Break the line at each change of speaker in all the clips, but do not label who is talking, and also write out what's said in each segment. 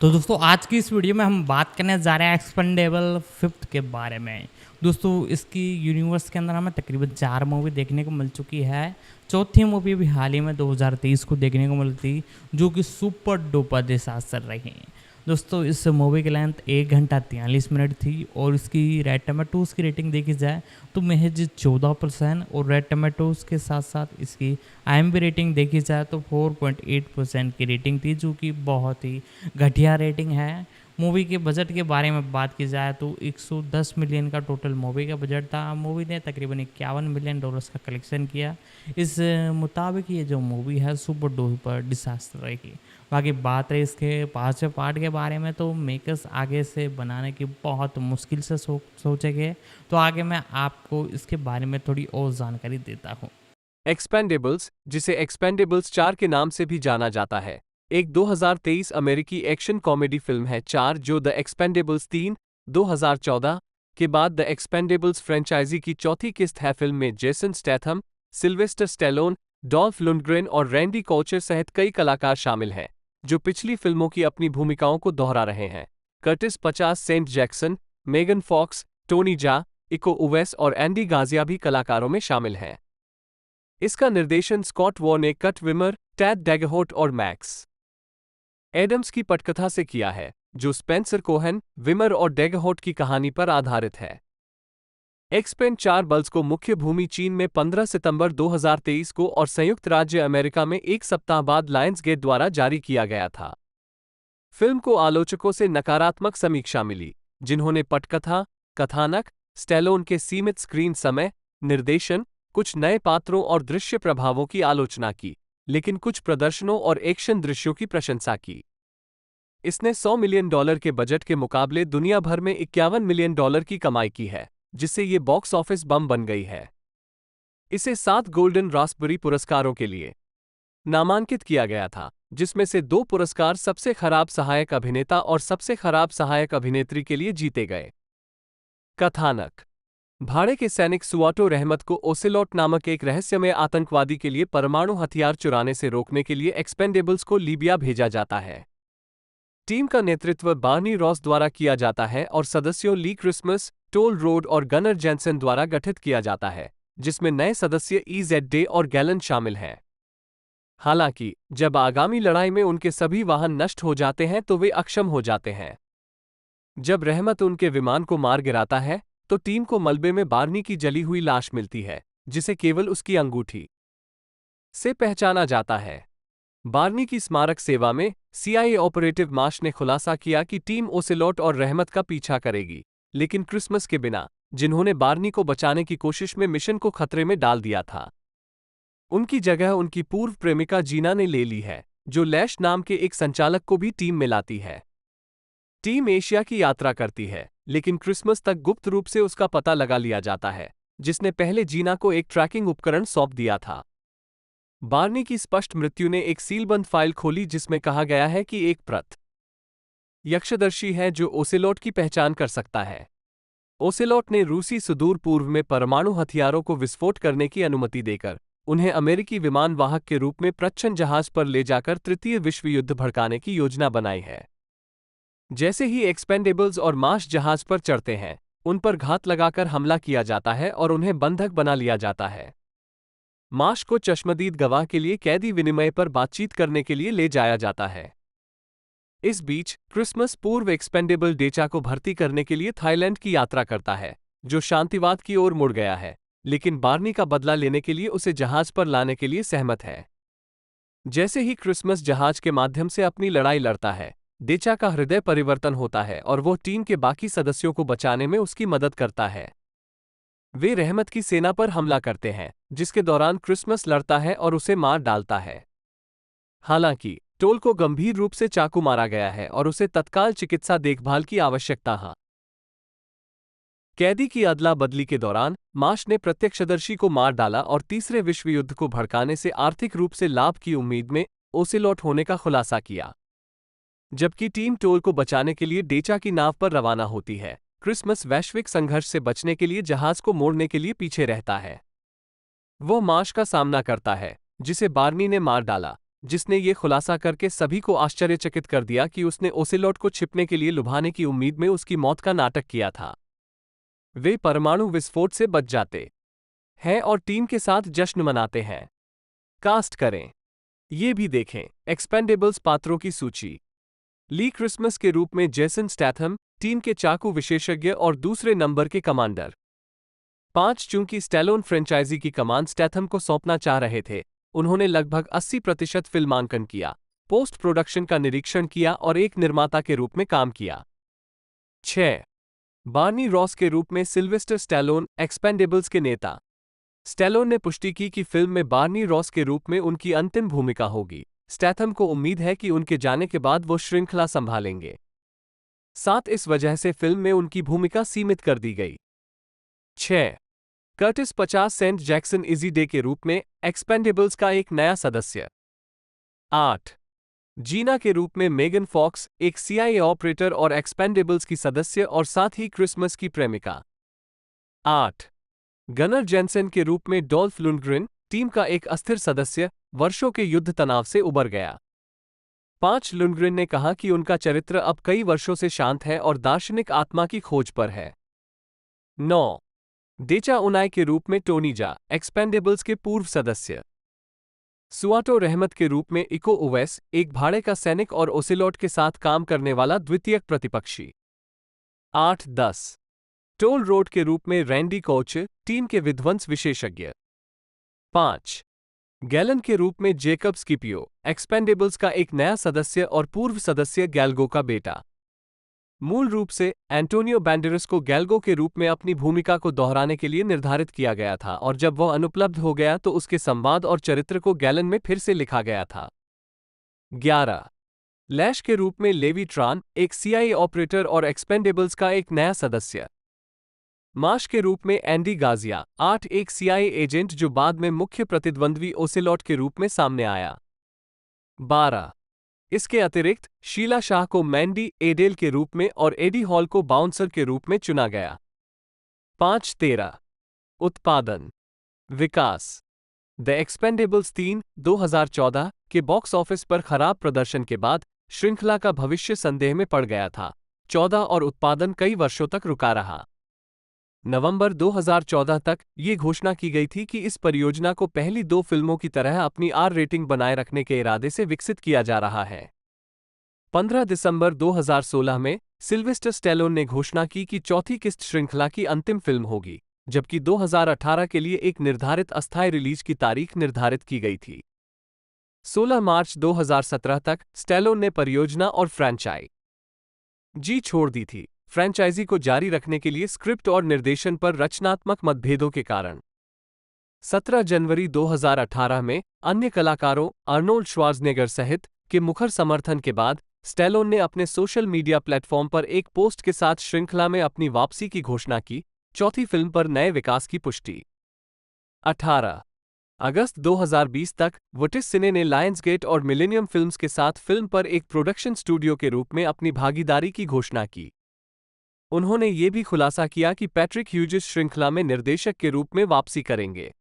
तो दोस्तों आज की इस वीडियो में हम बात करने जा रहे हैं एक्सपेंडेबल फिफ्थ के बारे में। दोस्तों इसकी यूनिवर्स के अंदर हमें तकरीबन 4 मूवी देखने को मिल चुकी है। चौथी मूवी अभी हाल ही में 2023 को देखने को मिली थी, जो कि सुपर डुपर डिसास्टर रही। दोस्तों इस मूवी की लेंथ 1 घंटा 43 मिनट थी और इसकी रेड टमाटोज़ की रेटिंग देखी जाए तो महज 14% और रेड टमाटोज़ के साथ साथ इसकी IMDb रेटिंग देखी जाए तो 4.8% की रेटिंग थी, जो कि बहुत ही घटिया रेटिंग है। मूवी के बजट के बारे में बात की जाए तो 110 मिलियन का टोटल मूवी का बजट था। मूवी ने तकरीबन $51 मिलियन का कलेक्शन किया। इस मुताबिक ये जो मूवी है सुपर डुपर डिसास्टर रहेगी। बाकी बात रही इसके 5वें पार्ट के बारे में तो मेकर्स आगे से बनाने की बहुत मुश्किल से सोचेंगे। तो आगे मैं आपको इसके बारे में थोड़ी और जानकारी देता हूँ।
एक्सपेंडेबल्स, जिसे एक्सपेंडेबल्स 4 के नाम से भी जाना जाता है, एक 2023 अमेरिकी एक्शन कॉमेडी फिल्म है 4 जो द एक्सपेंडेबल्स 3 2014 के बाद द एक्सपेंडेबल्स फ्रेंचाइजी की चौथी किस्त है। फिल्म में Jason Statham, Sylvester Stallone, Dolph Lundgren और रैंडी कौचर सहित कई कलाकार शामिल हैं, जो पिछली फिल्मों की अपनी भूमिकाओं को दोहरा रहे हैं। Curtis 50 Cent Jackson, Megan Fox, Tony Jaa, Eko Uwais और एंडी गाजिया भी कलाकारों में शामिल हैं। इसका निर्देशन स्कॉट वॉ ने कट विमर, टैड डैगहोट और मैक्स एडम्स की पटकथा से किया है, जो स्पेंसर कोहेन, विमर और डैगहोट की कहानी पर आधारित है। एक्सपेंड 4 बल्स को मुख्य भूमि चीन में 15 सितंबर 2023 को और संयुक्त राज्य अमेरिका में एक सप्ताह बाद लायंसगेट द्वारा जारी किया गया था। फिल्म को आलोचकों से नकारात्मक समीक्षा मिली, जिन्होंने पटकथा, कथानक, स्टैलोन के सीमित स्क्रीन समय, निर्देशन, कुछ नए पात्रों और दृश्य प्रभावों की आलोचना की, लेकिन कुछ प्रदर्शनों और एक्शन दृश्यों की प्रशंसा की। इसने $100 मिलियन के बजट के मुकाबले दुनिया भर में $51 मिलियन की कमाई की है, जिससे ये बॉक्स ऑफिस बम बन गई है। इसे 7 गोल्डन रास्पबेरी पुरस्कारों के लिए नामांकित किया गया था, जिसमें से 2 पुरस्कार सबसे खराब सहायक अभिनेता और सबसे खराब सहायक अभिनेत्री के लिए जीते गए। कथानक: भाड़े के सैनिक सुआटो रहमत को ओसेलोट नामक एक रहस्यमय आतंकवादी के लिए परमाणु हथियार चुराने से रोकने के लिए एक्सपेंडेबल्स को लीबिया भेजा जाता है। टीम का नेतृत्व बार्नी रॉस द्वारा किया जाता है और सदस्यों ली क्रिसमस, टोल रोड और गनर जेंसन द्वारा गठित किया जाता है, जिसमें नए सदस्य EZ डे और गैलन शामिल हैं। हालांकि जब आगामी लड़ाई में उनके सभी वाहन नष्ट हो जाते हैं तो वे अक्षम हो जाते हैं। जब रहमत उनके विमान को मार गिराता है तो टीम को मलबे में बार्नी की जली हुई लाश मिलती है, जिसे केवल उसकी अंगूठी से पहचाना जाता है। बार्नी की स्मारक सेवा में CIA ऑपरेटिव मार्श ने खुलासा किया कि टीम ओसेलोट और रहमत का पीछा करेगी, लेकिन क्रिसमस के बिना, जिन्होंने बार्नी को बचाने की कोशिश में मिशन को खतरे में डाल दिया था। उनकी जगह उनकी पूर्व प्रेमिका जीना ने ले ली है, जो लैश नाम के एक संचालक को भी टीम में लाती है। टीम एशिया की यात्रा करती है, लेकिन क्रिसमस तक गुप्त रूप से उसका पता लगा लिया जाता है, जिसने पहले जीना को एक ट्रैकिंग उपकरण सौंप दिया था। बार्नी की स्पष्ट मृत्यु ने एक सीलबंद फाइल खोली जिसमें कहा गया है कि एक यक्षदर्शी है जो ओसेलोट की पहचान कर सकता है। ओसेलोट ने रूसी सुदूर पूर्व में परमाणु हथियारों को विस्फोट करने की अनुमति देकर उन्हें अमेरिकी विमान वाहक के रूप में प्रच्छन्न जहाज पर ले जाकर तृतीय विश्व युद्ध भड़काने की योजना बनाई है। जैसे ही एक्सपेंडेबल्स और मार्श जहाज पर चढ़ते हैं, उन पर घात लगाकर हमला किया जाता है और उन्हें बंधक बना लिया जाता है। मार्श को चश्मदीद गवाह के लिए कैदी विनिमय पर बातचीत करने के लिए ले जाया जाता है। इस बीच क्रिसमस पूर्व एक्सपेंडेबल डेचा को भर्ती करने के लिए थाईलैंड की यात्रा करता है, जो शांतिवाद की ओर मुड़ गया है, लेकिन बार्नी का बदला लेने के लिए उसे जहाज पर लाने के लिए सहमत है। जैसे ही क्रिसमस जहाज के माध्यम से अपनी लड़ाई लड़ता है, डेचा का हृदय परिवर्तन होता है और वो टीम के बाकी सदस्यों को बचाने में उसकी मदद करता है। वे रहमत की सेना पर हमला करते हैं, जिसके दौरान क्रिसमस लड़ता है और उसे मार डालता है। हालांकि टोल को गंभीर रूप से चाकू मारा गया है और उसे तत्काल चिकित्सा देखभाल की आवश्यकता है। कैदी की अदला बदली के दौरान मार्श ने प्रत्यक्षदर्शी को मार डाला और तीसरे विश्व युद्ध को भड़काने से आर्थिक रूप से लाभ की उम्मीद में ओसेलोट होने का खुलासा किया। जबकि टीम टोल को बचाने के लिए डेचा की नाव पर रवाना होती है, क्रिसमस वैश्विक संघर्ष से बचने के लिए जहाज को मोड़ने के लिए पीछे रहता है। वो मार्श का सामना करता है, जिसे बार्नी ने मार डाला, जिसने ये खुलासा करके सभी को आश्चर्यचकित कर दिया कि उसने ओसेलोट को छिपने के लिए लुभाने की उम्मीद में उसकी मौत का नाटक किया था। वे परमाणु विस्फोट से बच जाते हैं और टीम के साथ जश्न मनाते हैं। कास्ट करें। ये भी देखें। एक्सपेंडेबल्स पात्रों की सूची। ली क्रिसमस के रूप में जेसन स्टैथम, टीम के चाकू विशेषज्ञ और दूसरे नंबर के कमांडर। 5 चूंकि स्टैलोन फ्रेंचाइजी की कमान स्टैथम को सौंपना चाह रहे थे, उन्होंने लगभग 80% फिल्मांकन किया, पोस्ट प्रोडक्शन का निरीक्षण किया और एक निर्माता के रूप में काम किया। 6 बार्नी रॉस के रूप में सिल्वेस्टर स्टैलोन, एक्सपेंडेबल्स के नेता। स्टैलोन ने पुष्टि की कि फिल्म में बार्नी रॉस के रूप में उनकी अंतिम भूमिका होगी। स्टैथम को उम्मीद है कि उनके जाने के बाद वो श्रृंखला संभालेंगे। 7 इस वजह से फिल्म में उनकी भूमिका सीमित कर दी गई। 6 Curtis 50 Cent Jackson Easy Day के रूप में एक्सपेंडेबल्स का एक नया सदस्य। 8 जीना के रूप में मेगन फॉक्स, एक CIA ऑपरेटर और एक्सपेंडेबल्स की सदस्य और साथ ही क्रिसमस की प्रेमिका। 8 गनर जेनसेन के रूप में डॉल्फ लुंडग्रेन, टीम का एक अस्थिर सदस्य, वर्षों के युद्ध तनाव से उबर गया। 5 लुंडग्रेन ने कहा कि उनका चरित्र अब कई वर्षों से शांत है और दार्शनिक आत्मा की खोज पर है। 9 डेचा उनाई के रूप में टोनी जा, एक्सपेंडेबल्स के पूर्व सदस्य। सुआटो रहमत के रूप में इको ओवेस, एक भाड़े का सैनिक और ओसेलोट के साथ काम करने वाला द्वितीयक प्रतिपक्षी। 8-10 टोल रोड के रूप में रैंडी कोच, टीम के विध्वंस विशेषज्ञ। 5 गैलन के रूप में जेकब स्किपियो, एक्सपेंडेबल्स का एक नया सदस्य और पूर्व सदस्य गैल्गो का बेटा। मूल रूप से एंटोनियो बैंडेरस को गैल्गो के रूप में अपनी भूमिका को दोहराने के लिए निर्धारित किया गया था और जब वह अनुपलब्ध हो गया तो उसके संवाद और चरित्र को गैलन में फिर से लिखा गया था। 11 लैश के रूप में लेवी ट्रान, एक CIA ऑपरेटर और एक्सपेंडेबल्स का एक नया सदस्य। माश के रूप में एंडी गाजिया, 8 एक CIA एजेंट जो बाद में मुख्य प्रतिद्वंद्वी ओसेलोट के रूप में सामने आया। 12 इसके अतिरिक्त शीला शाह को मैंडी एडेल के रूप में और एडी हॉल को बाउंसर के रूप में चुना गया। 5-13 उत्पादन विकास। द एक्सपेंडेबल्स 3 2014 के बॉक्स ऑफिस पर खराब प्रदर्शन के बाद श्रृंखला का भविष्य संदेह में पड़ गया था। 14 और उत्पादन कई वर्षों तक रुका रहा। नवंबर 2014 तक ये घोषणा की गई थी कि इस परियोजना को पहली 2 फिल्मों की तरह अपनी R रेटिंग बनाए रखने के इरादे से विकसित किया जा रहा है। 15 दिसंबर 2016 में सिल्वेस्टर स्टैलोन ने घोषणा की कि चौथी किस्त श्रृंखला की अंतिम फिल्म होगी, जबकि 2018 के लिए एक निर्धारित अस्थायी रिलीज की तारीख निर्धारित की गई थी। 16 मार्च 2017 तक स्टैलोन ने परियोजना और फ्रैंचाइजी छोड़ दी थी, फ्रैंचाइजी को जारी रखने के लिए स्क्रिप्ट और निर्देशन पर रचनात्मक मतभेदों के कारण। 17 जनवरी 2018 में अन्य कलाकारों अर्नोल्ड श्वार्ज़नेगर सहित के मुखर समर्थन के बाद स्टैलोन ने अपने सोशल मीडिया प्लेटफॉर्म पर एक पोस्ट के साथ श्रृंखला में अपनी वापसी की घोषणा की, चौथी फिल्म पर नए विकास की पुष्टि। 18 अगस्त 2020 तक वटिस सिने ने लायंसगेट और मिलेनियम फिल्म्स के साथ फिल्म पर एक प्रोडक्शन स्टूडियो के रूप में अपनी भागीदारी की घोषणा की। उन्होंने ये भी खुलासा किया कि पैट्रिक ह्यूजिस श्रृंखला में निर्देशक के रूप में वापसी करेंगे।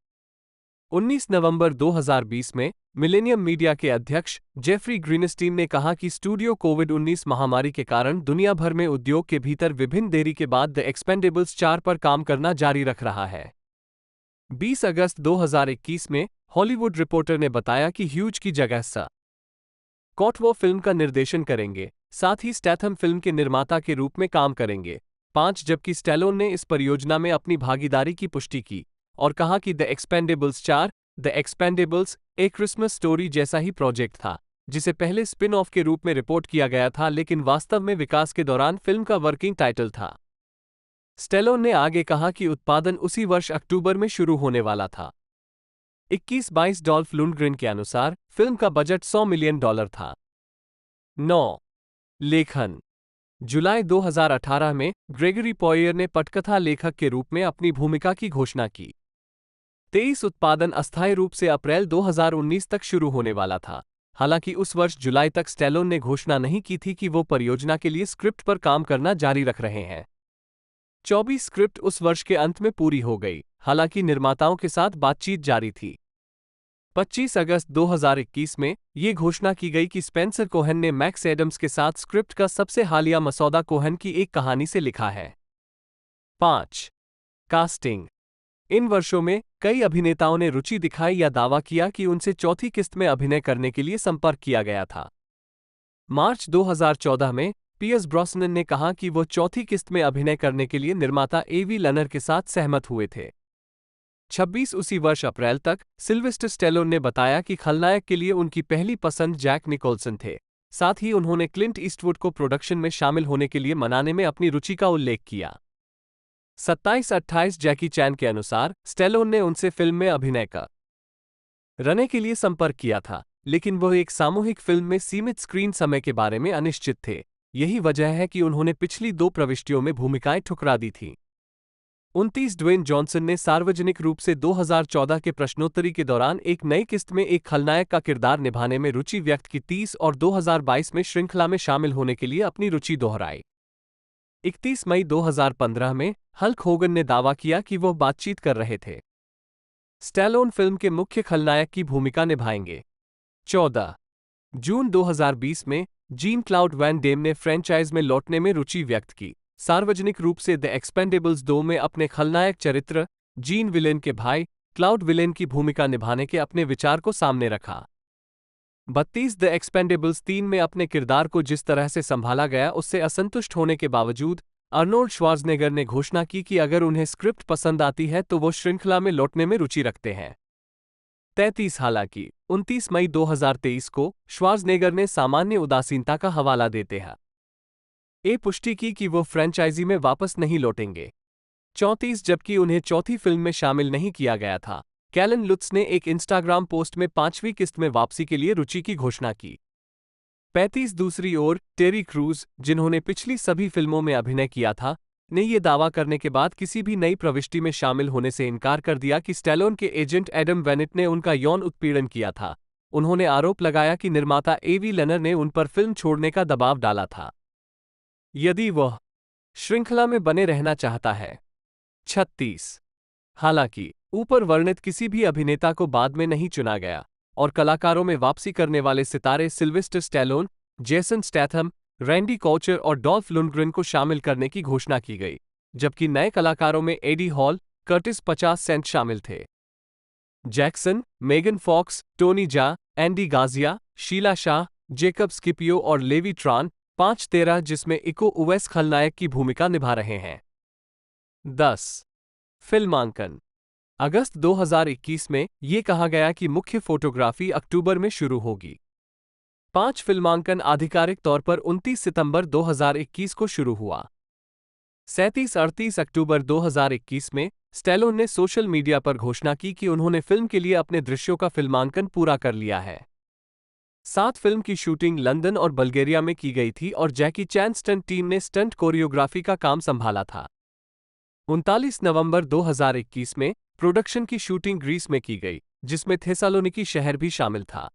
19 नवंबर 2020 में मिलेनियम मीडिया के अध्यक्ष जेफरी ग्रीनस्टीन ने कहा कि स्टूडियो कोविड-19 महामारी के कारण दुनिया भर में उद्योग के भीतर विभिन्न देरी के बाद द एक्सपेंडेबल्स 4 पर काम करना जारी रख रहा है। 20 अगस्त 2021 में हॉलीवुड रिपोर्टर ने बताया कि ह्यूज की जगह कॉटवो फिल्म का निर्देशन करेंगे, साथ ही स्टैथम फिल्म के निर्माता के रूप में काम करेंगे। 5 जबकि स्टैलोन ने इस परियोजना में अपनी भागीदारी की पुष्टि की और कहा कि द एक्सपेंडेबल्स 4 द एक्सपेंडेबल्स एक क्रिसमस स्टोरी जैसा ही प्रोजेक्ट था, जिसे पहले स्पिन ऑफ के रूप में रिपोर्ट किया गया था लेकिन वास्तव में विकास के दौरान फिल्म का वर्किंग टाइटल था। स्टैलोन ने आगे कहा कि उत्पादन उसी वर्ष अक्टूबर में शुरू होने वाला था। 21-22 डॉल्फ लुंडग्रेन के अनुसार फिल्म का बजट $100 मिलियन था। 9 लेखन। जुलाई 2018 में ग्रेगरी पॉयर ने पटकथा लेखक के रूप में अपनी भूमिका की घोषणा की। 23 उत्पादन अस्थायी रूप से अप्रैल 2019 तक शुरू होने वाला था, हालांकि उस वर्ष जुलाई तक स्टैलोन ने घोषणा नहीं की थी कि वो परियोजना के लिए स्क्रिप्ट पर काम करना जारी रख रहे हैं। 24 स्क्रिप्ट उस वर्ष के अंत में पूरी हो गई, हालांकि निर्माताओं के साथ बातचीत जारी थी। 25 अगस्त 2021 में ये घोषणा की गई कि स्पेंसर कोहेन ने मैक्स एडम्स के साथ स्क्रिप्ट का सबसे हालिया मसौदा कोहेन की एक कहानी से लिखा है। 5. कास्टिंग। इन वर्षों में कई अभिनेताओं ने रुचि दिखाई या दावा किया कि उनसे चौथी किस्त में अभिनय करने के लिए संपर्क किया गया था। मार्च 2014 में पियर्स ब्रॉसनन ने कहा कि वो चौथी किस्त में अभिनय करने के लिए निर्माता एवी लनर के साथ सहमत हुए थे। 26 उसी वर्ष अप्रैल तक सिल्वेस्टर स्टेलोन ने बताया कि खलनायक के लिए उनकी पहली पसंद जैक निकोल्सन थे। साथ ही उन्होंने क्लिंट ईस्टवुड को प्रोडक्शन में शामिल होने के लिए मनाने में अपनी रुचि का उल्लेख किया। 27-28 जैकी चैन के अनुसार स्टेलोन ने उनसे फिल्म में अभिनय करने के लिए संपर्क किया था, लेकिन वह एक सामूहिक फिल्म में सीमित स्क्रीन समय के बारे में अनिश्चित थे। यही वजह है कि उन्होंने पिछली 2 प्रविष्टियों में भूमिकाएं ठुकरा दी थीं। 29 ड्वेन जॉनसन ने सार्वजनिक रूप से 2014 के प्रश्नोत्तरी के दौरान एक नई किस्त में एक खलनायक का किरदार निभाने में रुचि व्यक्त की 30 और 2022 में श्रृंखला में शामिल होने के लिए अपनी रुचि दोहराई। 31 मई 2015 में हल्क होगन ने दावा किया कि वह बातचीत कर रहे थे। स्टैलोन फिल्म के मुख्य खलनायक की भूमिका निभाएंगे। 14 जून 2020 में जीन क्लाउड वैन डेम ने फ्रेंचाइज में लौटने में रुचि व्यक्त की। सार्वजनिक रूप से द एक्सपेंडेबल्स 2 में अपने खलनायक चरित्र जीन विलेन के भाई क्लाउड विलेन की भूमिका निभाने के अपने विचार को सामने रखा। 32 द एक्सपेंडेबल्स 3 में अपने किरदार को जिस तरह से संभाला गया उससे असंतुष्ट होने के बावजूद अर्नोल्ड श्वार्ज़नेगर ने घोषणा की कि अगर उन्हें स्क्रिप्ट पसंद आती है तो वो श्रृंखला में लौटने में रुचि रखते हैं। 33 हालांकि 29 मई 2023 को श्वार्ज़नेगर ने सामान्य उदासीनता का हवाला देते हैं पुष्टि की कि वो फ्रेंचाइजी में वापस नहीं लौटेंगे। 34 जबकि उन्हें चौथी फिल्म में शामिल नहीं किया गया था, कैलन लुत्स ने एक इंस्टाग्राम पोस्ट में 5वीं किस्त में वापसी के लिए रुचि की घोषणा की। 35 दूसरी ओर टेरी क्रूज, जिन्होंने पिछली सभी फिल्मों में अभिनय किया था, ने ये दावा करने के बाद किसी भी नई प्रविष्टि में शामिल होने से इनकार कर दिया कि स्टैलोन के एजेंट एडम वेनेट ने उनका यौन उत्पीड़न किया था। उन्होंने आरोप लगाया कि निर्माता एवी लनर ने उन पर फिल्म छोड़ने का दबाव डाला था यदि वह श्रृंखला में बने रहना चाहता है। 36 हालांकि ऊपर वर्णित किसी भी अभिनेता को बाद में नहीं चुना गया और कलाकारों में वापसी करने वाले सितारे Sylvester Stallone, Jason Statham, Randy Couture और डॉल्फ लुंडग्रेन को शामिल करने की घोषणा की गई, जबकि नए कलाकारों में एडी हॉल, कर्टिस 50 सेंट शामिल थे। Jackson, Megan Fox, Tony Jaa, Andy Garcia, Sheila Shah, Jacob Scipio और लेवी ट्रान 5-13 जिसमें इको उवेस खलनायक की भूमिका निभा रहे हैं। 10 फिल्मांकन। अगस्त 2021 में ये कहा गया कि मुख्य फोटोग्राफी अक्टूबर में शुरू होगी। 5 फिल्मांकन आधिकारिक तौर पर 29 सितंबर 2021 को शुरू हुआ। 37-38 अक्टूबर 2021 में स्टैलोन ने सोशल मीडिया पर घोषणा की कि उन्होंने फिल्म के लिए अपने दृश्यों का फिल्मांकन पूरा कर लिया है। 7 फिल्म की शूटिंग लंदन और बल्गेरिया में की गई थी और जैकी चैन स्टंट टीम ने स्टंट कोरियोग्राफी का काम संभाला था। 39 नवंबर 2021 में प्रोडक्शन की शूटिंग ग्रीस में की गई, जिसमें थेसालोनिकी शहर भी शामिल था।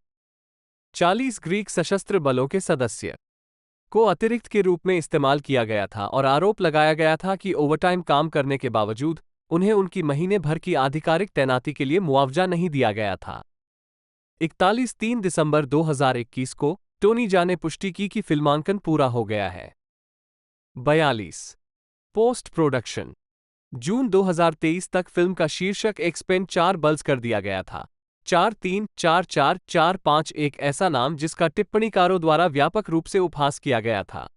40 ग्रीक सशस्त्र बलों के सदस्य को अतिरिक्त के रूप में इस्तेमाल किया गया था और आरोप लगाया गया था कि ओवरटाइम काम करने के बावजूद उन्हें उनकी महीने भर की आधिकारिक तैनाती के लिए मुआवजा नहीं दिया गया था। 3 दिसंबर 2021 को टोनी जा ने पुष्टि की कि फिल्मांकन पूरा हो गया है। 42 पोस्ट प्रोडक्शन। जून 2023 तक फिल्म का शीर्षक एक्सपेंड 4 बल्स कर दिया गया था। 4-3-4-4-4-5 एक ऐसा नाम जिसका टिप्पणीकारों द्वारा व्यापक रूप से उपहास किया गया था।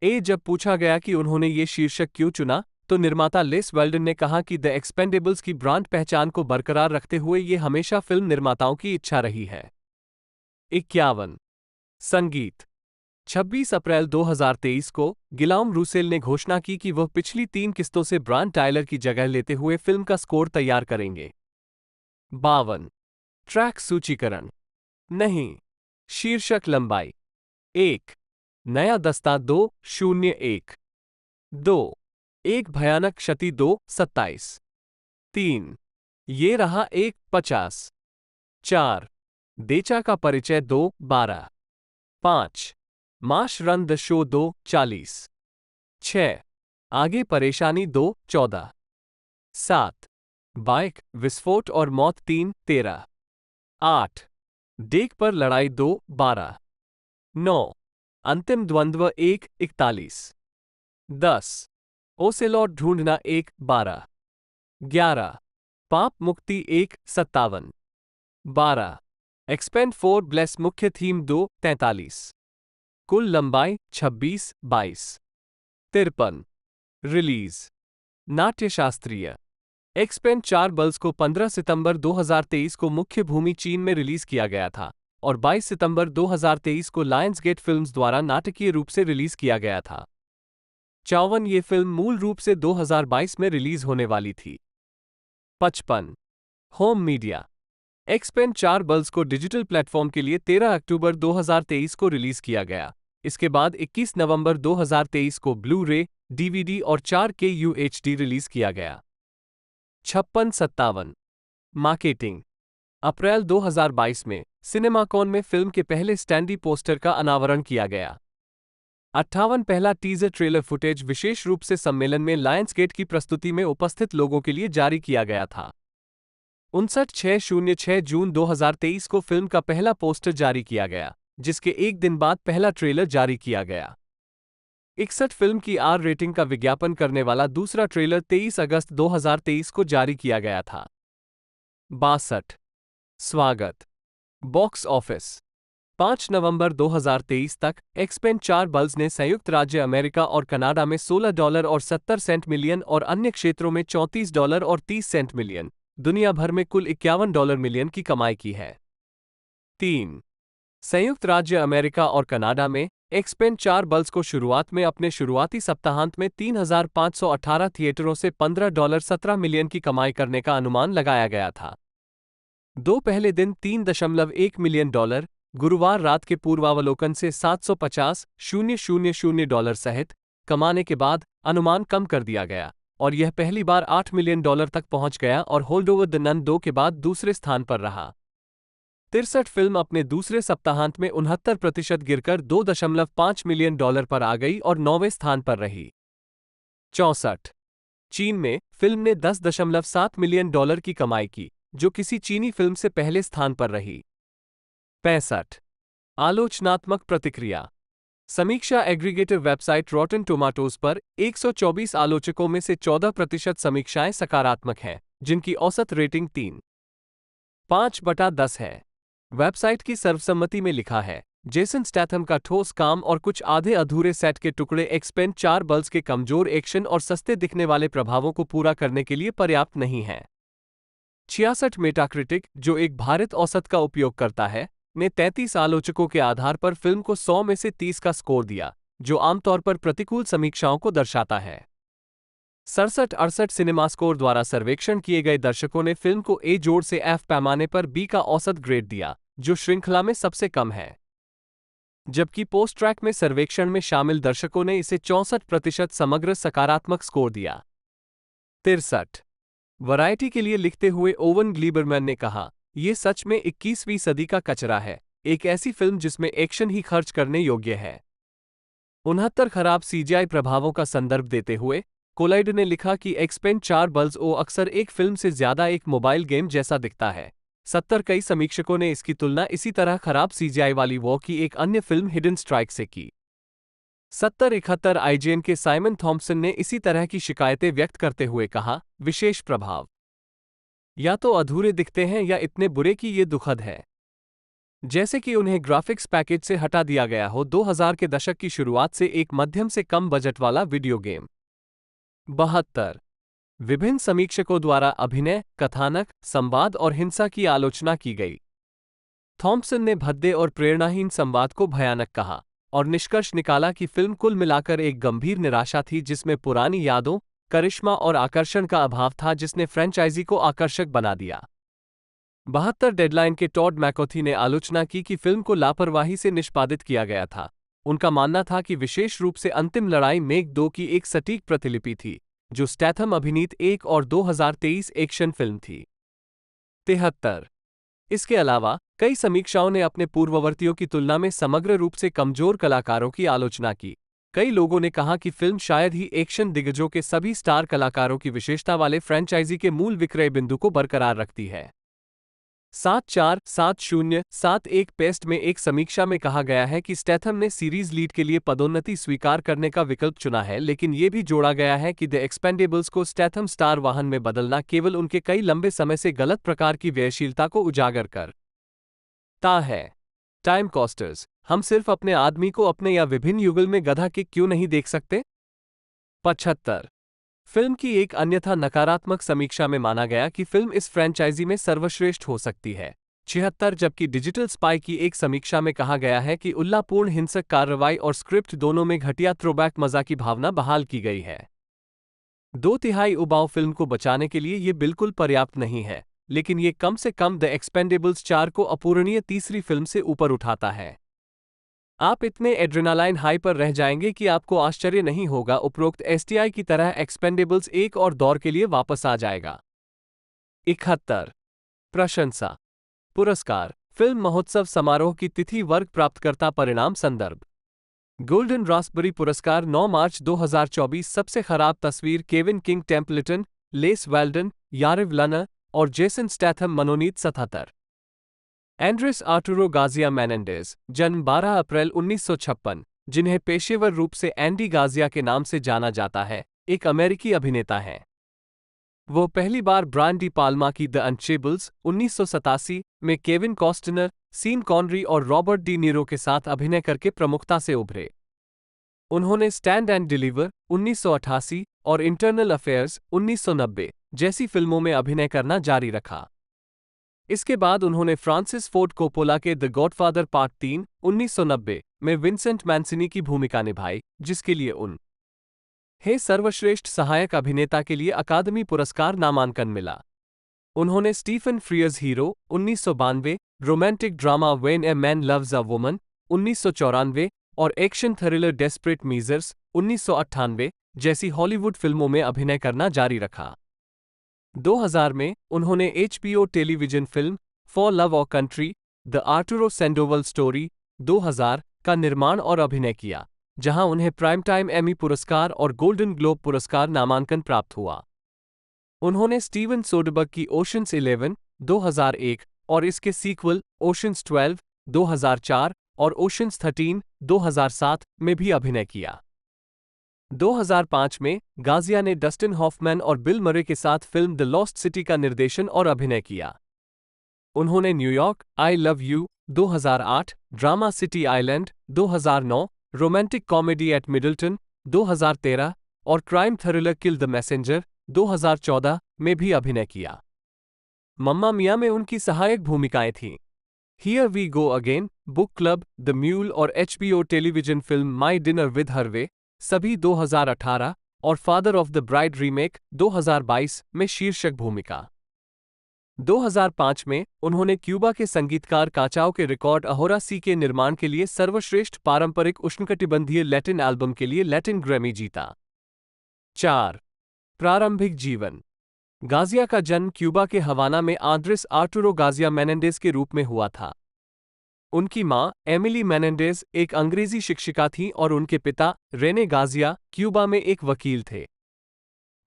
जब पूछा गया कि उन्होंने ये शीर्षक क्यों चुना, तो निर्माता लेस वेल्डन ने कहा कि द एक्सपेंडेबल्स की ब्रांड पहचान को बरकरार रखते हुए ये हमेशा फिल्म निर्माताओं की इच्छा रही है। 51 संगीत। 26 अप्रैल 2023 को गिलाउम रूसेल ने घोषणा की कि वह पिछली 3 किस्तों से ब्रांड टायलर की जगह लेते हुए फिल्म का स्कोर तैयार करेंगे। 52 ट्रैक सूचीकरण। नहीं। शीर्षक लंबाई 1 नया दस्ता 2-0-1 2 एक भयानक क्षति 2-27 3 ये रहा 1-50 4 देचा का परिचय 2-12 5 माश रन द शो 2-40 6 आगे परेशानी 2-14 7 बाइक विस्फोट और मौत 3-13 8. डेक पर लड़ाई 2, 12. 9. अंतिम द्वंद्व 1, 41. 10. ओसेलॉट ढूंढना 1, 12. 11. पाप मुक्ति 1, 57. 12. एक्सपेंड 4 ब्लेस मुख्य थीम 2, 43. कुल लंबाई 26, 22. 53. रिलीज नाट्यशास्त्रीय एक्सपेंड 4 बल्स को 15 सितंबर 2023 को मुख्य भूमि चीन में रिलीज किया गया था और 22 सितंबर 2023 को लायंसगेट फिल्म्स द्वारा नाटकीय रूप से रिलीज किया गया था। 54 ये फिल्म मूल रूप से 2022 में रिलीज होने वाली थी। 55. होम मीडिया एक्सपेंड 4 बल्स को डिजिटल प्लेटफॉर्म के लिए 13 अक्टूबर 2023 को रिलीज किया गया। इसके बाद 21 नवंबर 2023 को ब्लू रे, डीवीडी और 4K UHD रिलीज किया गया। 56-57 मार्केटिंग अप्रैल 2022 में सिनेमाकॉन में फिल्म के पहले स्टैंडी पोस्टर का अनावरण किया गया। 58 पहला टीजर ट्रेलर फुटेज विशेष रूप से सम्मेलन में लायंसगेट की प्रस्तुति में उपस्थित लोगों के लिए जारी किया गया था। 59-06 जून 2023 को फिल्म का पहला पोस्टर जारी किया गया, जिसके एक दिन बाद पहला ट्रेलर जारी किया गया। 61 फिल्म की आर रेटिंग का विज्ञापन करने वाला दूसरा ट्रेलर 23 अगस्त 2023 को जारी किया गया था। 62 स्वागत बॉक्स ऑफिस 5 नवंबर 2023 तक एक्सपेंड 4 बल्स ने संयुक्त राज्य अमेरिका और कनाडा में $16 और 70 सेंट मिलियन और अन्य क्षेत्रों में $34 और 30 सेंट मिलियन, दुनिया भर में कुल $51 मिलियन की कमाई की है। 3. संयुक्त राज्य अमेरिका और कनाडा में एक्सपेंड 4 बल्स को शुरुआत में अपने शुरुआती सप्ताहांत में 3,518 थिएटरों से $15.17 मिलियन की कमाई करने का अनुमान लगाया गया था। दो पहले दिन $3.1 मिलियन, गुरुवार रात के पूर्वावलोकन से $750,000 सहित कमाने के बाद अनुमान कम कर दिया गया और यह पहली बार $8 मिलियन तक पहुंच गया और होल्डोवर द नन 2 के बाद दूसरे स्थान पर रहा। 63 फिल्म अपने दूसरे सप्ताहांत में 69% गिरकर $2.5 मिलियन पर आ गई और 9वें स्थान पर रही। 64 चीन में फिल्म ने $10.7 मिलियन की कमाई की, जो किसी चीनी फिल्म से पहले स्थान पर रही। 65 आलोचनात्मक प्रतिक्रिया समीक्षा एग्रीगेटर वेबसाइट रॉटन टोमाटोज पर 124 आलोचकों में से 14% समीक्षाएं सकारात्मक हैं, जिनकी औसत रेटिंग 3.5/10 है। वेबसाइट की सर्वसम्मति में लिखा है, जेसन स्टैथम का ठोस काम और कुछ आधे अधूरे सेट के टुकड़े एक्सपेंड 4 बल्स के कमजोर एक्शन और सस्ते दिखने वाले प्रभावों को पूरा करने के लिए पर्याप्त नहीं है। 66 मेटाक्रिटिक, जो एक भारित औसत का उपयोग करता है, ने 33 आलोचकों के आधार पर फिल्म को 100 में से 30 का स्कोर दिया, जो आमतौर पर प्रतिकूल समीक्षाओं को दर्शाता है। 67-68 सिनेमास्कोर द्वारा सर्वेक्षण किए गए दर्शकों ने फिल्म को ए जोड़ से एफ पैमाने पर बी का औसत ग्रेड दिया, जो श्रृंखला में सबसे कम है। जबकि पोस्ट ट्रैक में सर्वेक्षण में शामिल दर्शकों ने इसे 64% समग्र सकारात्मक स्कोर दिया। 63 वैरायटी के लिए लिखते हुए ओवन ग्लीबरमैन ने कहा, यह सच में 21वीं सदी का कचरा है, एक ऐसी फिल्म जिसमें एक्शन ही खर्च करने योग्य है। 69 खराब सीजीआई प्रभावों का संदर्भ देते हुए कोलाइड ने लिखा कि एक्सपेंड 4 बल्स ओ अक्सर एक फिल्म से ज्यादा एक मोबाइल गेम जैसा दिखता है। 70 कई समीक्षकों ने इसकी तुलना इसी तरह खराब सीजीआई वाली वॉ की एक अन्य फिल्म हिडन स्ट्राइक से की। 70-71 आईजीएन के साइमन थॉम्पसन ने इसी तरह की शिकायतें व्यक्त करते हुए कहा, विशेष प्रभाव या तो अधूरे दिखते हैं या इतने बुरे कि ये दुखद है, जैसे कि उन्हें ग्राफिक्स पैकेज से हटा दिया गया हो। 2000 के दशक की शुरुआत से एक मध्यम से कम बजट वाला वीडियो गेम। 72 विभिन्न समीक्षकों द्वारा अभिनय, कथानक, संवाद और हिंसा की आलोचना की गई। थॉम्पसन ने भद्दे और प्रेरणाहीन संवाद को भयानक कहा और निष्कर्ष निकाला कि फिल्म कुल मिलाकर एक गंभीर निराशा थी जिसमें पुरानी यादों, करिश्मा और आकर्षण का अभाव था, जिसने फ्रेंचाइजी को आकर्षक बना दिया। 72 डेडलाइन के टॉड मैकोथी ने आलोचना की कि फिल्म को लापरवाही से निष्पादित किया गया था। उनका मानना था कि विशेष रूप से अंतिम लड़ाई मेग 2 की एक सटीक प्रतिलिपि थी, जो स्टैथम अभिनीत एक और 2023 एक्शन फिल्म थी। 73 इसके अलावा कई समीक्षाओं ने अपने पूर्ववर्तियों की तुलना में समग्र रूप से कमजोर कलाकारों की आलोचना की। कई लोगों ने कहा कि फिल्म शायद ही एक्शन दिग्गजों के सभी स्टार कलाकारों की विशेषता वाले फ्रेंचाइजी के मूल विक्रय बिंदु को बरकरार रखती है। 747071 पेस्ट में एक समीक्षा में कहा गया है कि स्टैथम ने सीरीज लीड के लिए पदोन्नति स्वीकार करने का विकल्प चुना है, लेकिन यह भी जोड़ा गया है कि द एक्सपेंडेबल्स को स्टैथम स्टार वाहन में बदलना केवल उनके कई लंबे समय से गलत प्रकार की व्ययशीलता को उजागर करता है। टाइम कॉस्टर्स, हम सिर्फ अपने आदमी को अपने या विभिन्न युगल में गधा के क्यों नहीं देख सकते? 75। फिल्म की एक अन्यथा नकारात्मक समीक्षा में माना गया कि फिल्म इस फ्रैंचाइजी में सर्वश्रेष्ठ हो सकती है। 76। जबकि डिजिटल स्पाई की एक समीक्षा में कहा गया है कि उल्लापूर्ण हिंसक कार्रवाई और स्क्रिप्ट दोनों में घटिया थ्रोबैक मजा की भावना बहाल की गई है। 2/3 उबाऊ फिल्म को बचाने के लिए ये बिल्कुल पर्याप्त नहीं है, लेकिन ये कम से कम द एक्सपेंडेबल्स 4 को अपूरणीय तीसरी फिल्म से ऊपर उठाता है। आप इतने एड्रेनालाइन हाई पर रह जाएंगे कि आपको आश्चर्य नहीं होगा उपरोक्त एसटीआई की तरह एक्सपेंडेबल्स एक और दौर के लिए वापस आ जाएगा। 71। प्रशंसा पुरस्कार, फिल्म महोत्सव समारोह की तिथि, वर्ग प्राप्तकर्ता, परिणाम, संदर्भ। गोल्डन रास्पबेरी पुरस्कार 9 मार्च 2024। सबसे खराब तस्वीर Kevin King Templeton, Les Weldon, Yariv Lerner और जेसन स्टैथम। मनोनीत 77। एंड्रेस आर्टुरो गाजिया मेनेंडेज, जन्म 12 अप्रैल 1956, जिन्हें पेशेवर रूप से एंडी गाजिया के नाम से जाना जाता है, एक अमेरिकी अभिनेता हैं। वो पहली बार ब्रायन डी पाल्मा की द अनचेबल्स 1987 में केविन कॉस्टनर, सीन कॉनरी और रॉबर्ट डी नीरो के साथ अभिनय करके प्रमुखता से उभरे। उन्होंने स्टैंड एंड डिलीवर 1988 और इंटरनल अफेयर्स 1990 जैसी फिल्मों में अभिनय करना जारी रखा। इसके बाद उन्होंने फ्रांसिस फोर्ड कोपोला के द गॉडफादर पार्ट 3 1990 में विंसेंट मैंसिनी की भूमिका निभाई, जिसके लिए उन्हें सर्वश्रेष्ठ सहायक अभिनेता के लिए अकादमी पुरस्कार नामांकन मिला। उन्होंने Stephen Frears Hero 1992, romantic drama when a man loves a woman 1994 और एक्शन थ्रिलर डेस्परेट मीजर्स 1998 जैसी हॉलीवुड फिल्मों में अभिनय करना जारी रखा। 2000 में उन्होंने HBO television film for love और कंट्री द आर्टुरो सेंडोवल स्टोरी 2000 का निर्माण और अभिनय किया, जहां उन्हें प्राइम टाइम एमी पुरस्कार और गोल्डन ग्लोब पुरस्कार नामांकन प्राप्त हुआ। उन्होंने स्टीवन सोडरबर्ग की ओशंस 11 2001 और इसके सीक्वल ओशंस 12 2004 और ओशंस 13 2007 में भी अभिनय किया। 2005 में गाजिया ने डस्टिन हॉफमैन और बिल मरे के साथ फिल्म द लॉस्ट सिटी का निर्देशन और अभिनय किया। उन्होंने New York, I love you 2008, drama city island 2009, romantic comedy eight Middleton 2013 और crime thriller kill the messenger 2014 में भी अभिनय किया। मम्मा मिया में उनकी सहायक भूमिकाएं थीं। Here we go again, book club, the mule और HBO television film my dinner with Hervé सभी 2018 और father of the bride remake 2022 में शीर्षक भूमिका। 2005 में उन्होंने क्यूबा के संगीतकार काचाओ के रिकॉर्ड अहोरा सी के निर्माण के लिए सर्वश्रेष्ठ पारंपरिक उष्णकटिबंधीय लैटिन एल्बम के लिए लैटिन ग्रैमी जीता। 4. प्रारंभिक जीवन। गाजिया का जन्म क्यूबा के हवाना में आंद्रेस आर्टुरो गाजिया मेनेंडेज के रूप में हुआ था। उनकी मां एमिली मेनेंडेज एक अंग्रेजी शिक्षिका थीं और उनके पिता रेने गाजिया क्यूबा में एक वकील थे।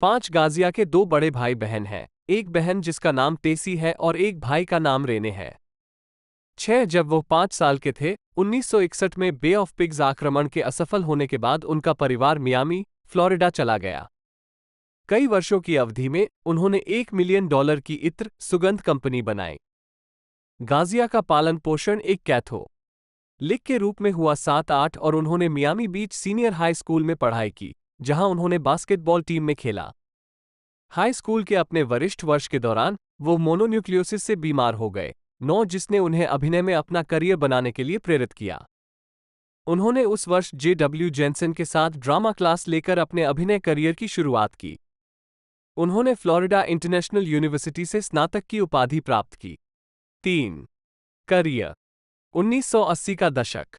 5 गाजिया के 2 बड़े भाई बहन हैं, एक बहन जिसका नाम टेसी है और एक भाई का नाम रेने है। 6 जब वो 5 साल के थे, 1961 में बे ऑफ पिग्स आक्रमण के असफल होने के बाद उनका परिवार मियामी, फ्लोरिडा चला गया। कई वर्षों की अवधि में उन्होंने $1 मिलियन की इत्र सुगंध कंपनी बनाई। गाजिया का पालन पोषण एक कैथोलिक के रूप में हुआ 7-8 और उन्होंने मियामी बीच सीनियर हाई स्कूल में पढ़ाई की, जहां उन्होंने बास्केटबॉल टीम में खेला। हाई स्कूल के अपने वरिष्ठ वर्ष के दौरान वो मोनोन्यूक्लियोसिस से बीमार हो गए, 9 जिसने उन्हें अभिनय में अपना करियर बनाने के लिए प्रेरित किया। उन्होंने उस वर्ष J.W. जेनसन के साथ ड्रामा क्लास लेकर अपने अभिनय करियर की शुरुआत की। उन्होंने फ्लोरिडा इंटरनेशनल यूनिवर्सिटी से स्नातक की उपाधि प्राप्त की। 3. करियर। 1980 का दशक।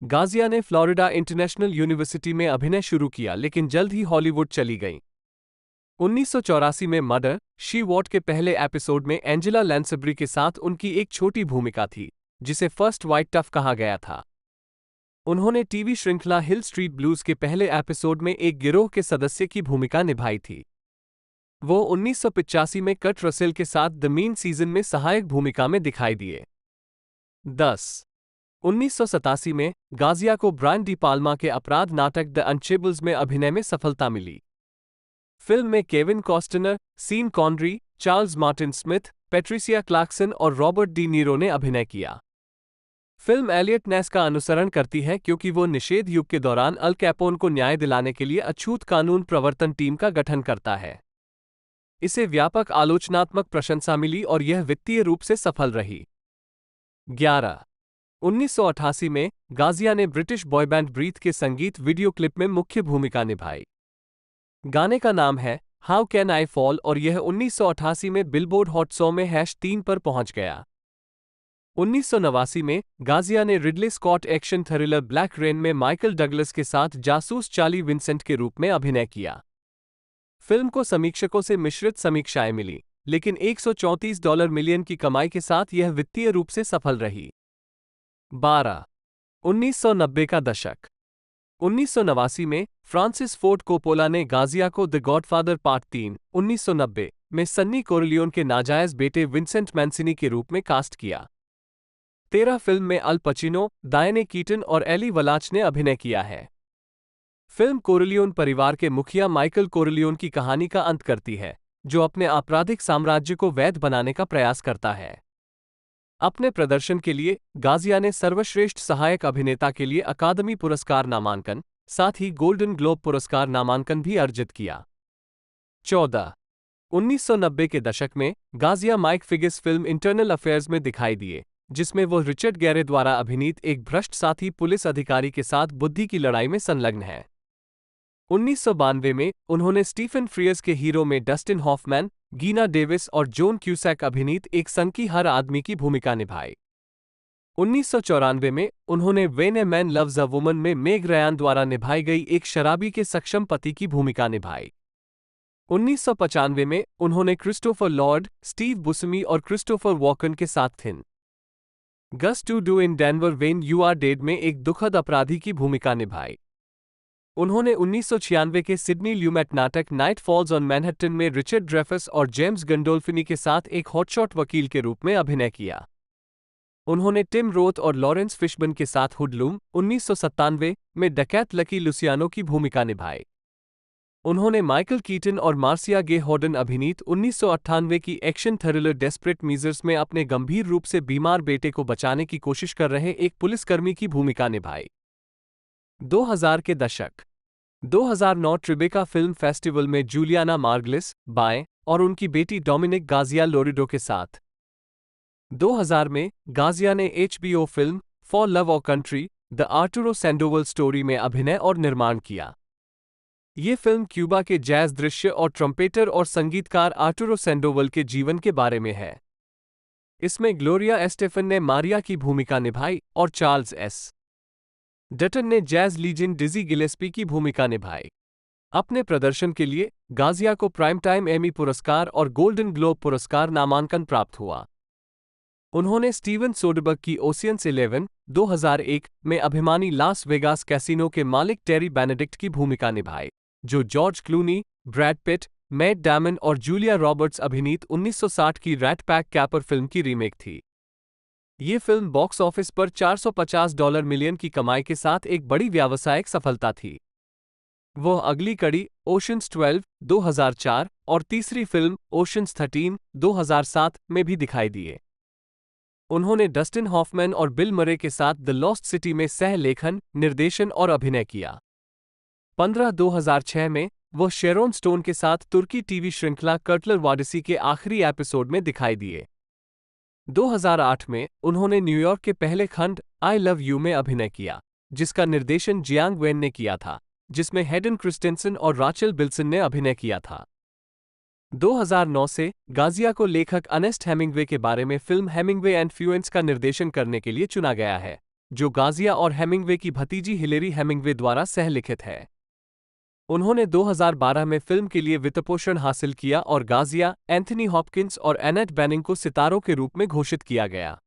गाजिया ने फ्लोरिडा इंटरनेशनल यूनिवर्सिटी में अभिनय शुरू किया लेकिन जल्द ही हॉलीवुड चली गईं। 1984 में मर्डर, शी वॉट के पहले एपिसोड में एंजेला लैंसबरी के साथ उनकी एक छोटी भूमिका थी, जिसे फर्स्ट वाइट टफ कहा गया था। उन्होंने टीवी श्रृंखला हिल स्ट्रीट ब्लूज के पहले एपिसोड में एक गिरोह के सदस्य की भूमिका निभाई थी। वो 1985 में कट रसेल के साथ द मीन सीजन में सहायक भूमिका में दिखाई दिए। 10. 1987 में गाजिया को ब्रायन डी पाल्मा के अपराध नाटक द अनचेबल्स में अभिनय में सफलता मिली। फिल्म में Kevin Costner, Sean Connery, Charles Martin Smith, Patricia Clarkson और रॉबर्ट डी नीरो ने अभिनय किया। फिल्म एलियट नेस का अनुसरण करती है क्योंकि वो निषेध युग के दौरान अल कैपोन को न्याय दिलाने के लिए अछूत कानून प्रवर्तन टीम का गठन करता है। इसे व्यापक आलोचनात्मक प्रशंसा मिली और यह वित्तीय रूप से सफल रही। 11. 1988 में गाजिया ने ब्रिटिश बॉयबैंड ब्रीथ के संगीत वीडियो क्लिप में मुख्य भूमिका निभाई। गाने का नाम है हाउ कैन आई फॉल और यह 1988 में बिलबोर्ड हॉट 100 में #3 पर पहुंच गया। 1989 में गाजिया ने Ridley Scott action thriller Black Rain में माइकल डगलस के साथ जासूस चार्ली विंसेंट के रूप में अभिनय किया। फिल्म को समीक्षकों से मिश्रित समीक्षाएं मिली, लेकिन $134 मिलियन की कमाई के साथ यह वित्तीय रूप से सफल रही। 12. 1990 का दशक। 1989 में फ्रांसिस फोर्ड कोपोला ने गाजिया को द गॉडफादर पार्ट 3, 1990 में सन्नी कोरलियोन के नाजायज बेटे विंसेंट मैंसिनी के रूप में कास्ट किया। 13 फिल्म में अल पचिनो, डायने कीटन और एली वलाच ने अभिनय किया है। फिल्म कोरलियोन परिवार के मुखिया माइकल कोरलियोन की कहानी का अंत करती है, जो अपने आपराधिक साम्राज्य को वैध बनाने का प्रयास करता है। अपने प्रदर्शन के लिए गाजिया ने सर्वश्रेष्ठ सहायक अभिनेता के लिए अकादमी पुरस्कार नामांकन, साथ ही गोल्डन ग्लोब पुरस्कार नामांकन भी अर्जित किया। 14. 1990 के दशक में गाजिया माइक फिगिस फिल्म इंटरनल अफेयर्स में दिखाई दिए, जिसमें वो रिचर्ड गैरे द्वारा अभिनीत एक भ्रष्ट साथी पुलिस अधिकारी के साथ बुद्धि की लड़ाई में संलग्न है। 1992 में उन्होंने स्टीफन फ्रीयर्स के हीरो में डस्टिन हॉफमैन, गीना डेविस और जॉन क्यूसैक अभिनीत एक संकी हर आदमी की भूमिका निभाई। 1994 में उन्होंने when a man loves a woman में मेग रयान द्वारा निभाई गई एक शराबी के सक्षम पति की भूमिका निभाई। 1995 में उन्होंने क्रिस्टोफर लॉर्ड, स्टीव बुसमी और क्रिस्टोफर वॉकन के साथ Things to Do in Denver When You Are Dead में एक दुखद अपराधी की भूमिका निभाई। उन्होंने 1996 के सिडनी ल्यूमेट नाटक नाइट फॉल्स ऑन मैनहट्टन में रिचर्ड ड्रेफस और जेम्स गंडोल्फिनी के साथ एक हॉटशॉट वकील के रूप में अभिनय किया। उन्होंने टिम रोथ और लॉरेंस फिशबर्न के साथ हुडलूम 1997 में डकैत लकी लुसियानो की भूमिका निभाई। उन्होंने माइकल कीटन और मार्सिया गे हॉर्डन अभिनीत 1998 की एक्शन थ्रिलर डेस्परेट मीजर्स में अपने गंभीर रूप से बीमार बेटे को बचाने की कोशिश कर रहे एक पुलिसकर्मी की भूमिका निभाई। 2000 के दशक। 2009 ट्रिबेका फिल्म फेस्टिवल में जूलियाना मार्गलिस, बाएं, और उनकी बेटी डोमिनिक गाजिया लोरिडो के साथ। 2000 में गाजिया ने HBO फिल्म फॉर लव और country the Arturo Sandoval story में अभिनय और निर्माण किया। ये फिल्म क्यूबा के जैज दृश्य और ट्रम्पेटर और संगीतकार आर्टुरो सैंडोवल के जीवन के बारे में है। इसमें ग्लोरिया एस्टेफन ने मारिया की भूमिका निभाई और चार्ल्स एस. डटन ने जैज लीजेंड डिजी गिलेस्पी की भूमिका निभाई। अपने प्रदर्शन के लिए गाजिया को प्राइम टाइम एमी पुरस्कार और गोल्डन ग्लोब पुरस्कार नामांकन प्राप्त हुआ। उन्होंने स्टीवन सोडरबर्ग की ओशियंस 11, 2001 में अभिमानी लास वेगास कैसीनो के मालिक टेरी बेनेडिक्ट की भूमिका निभाई, जो George Clooney, Brad Pitt, Matt Damon और जूलिया रॉबर्ट्स अभिनीत 1960 की रैट पैक कैपर फिल्म की रीमेक थी। ये फिल्म बॉक्स ऑफिस पर $450 मिलियन की कमाई के साथ एक बड़ी व्यावसायिक सफलता थी। वह अगली कड़ी ओशंस 12, 2004 और तीसरी फिल्म ओशंस 13, 2007 में भी दिखाई दिए। उन्होंने डस्टिन हॉफमैन और बिल मरे के साथ द लॉस्ट सिटी में सह-लेखन, निर्देशन और अभिनय किया। 15 2006 में वह शेरोन स्टोन के साथ तुर्की टीवी श्रृंखला कर्टलर वाडिसी के आखिरी एपिसोड में दिखाई दिए। 2008 में उन्होंने न्यूयॉर्क के पहले खंड आई लव यू में अभिनय किया, जिसका निर्देशन जियांग वेन ने किया था, जिसमें हेडन क्रिस्टेंसन और राचेल बिल्सन ने अभिनय किया था। 2009 से गाजिया को लेखक अर्नेस्ट हेमिंग्वे के बारे में फिल्म हेमिंग्वे एंड फ्यूएंस का निर्देशन करने के लिए चुना गया है, जो गाजिया और हेमिंग्वे की भतीजी हिलेरी हेमिंग्वे द्वारा सह-लिखित है। उन्होंने 2012 में फिल्म के लिए वित्तपोषण हासिल किया और गाजिया, एंथनी हॉपकिंस और एनेट बेनिंग को सितारों के रूप में घोषित किया गया।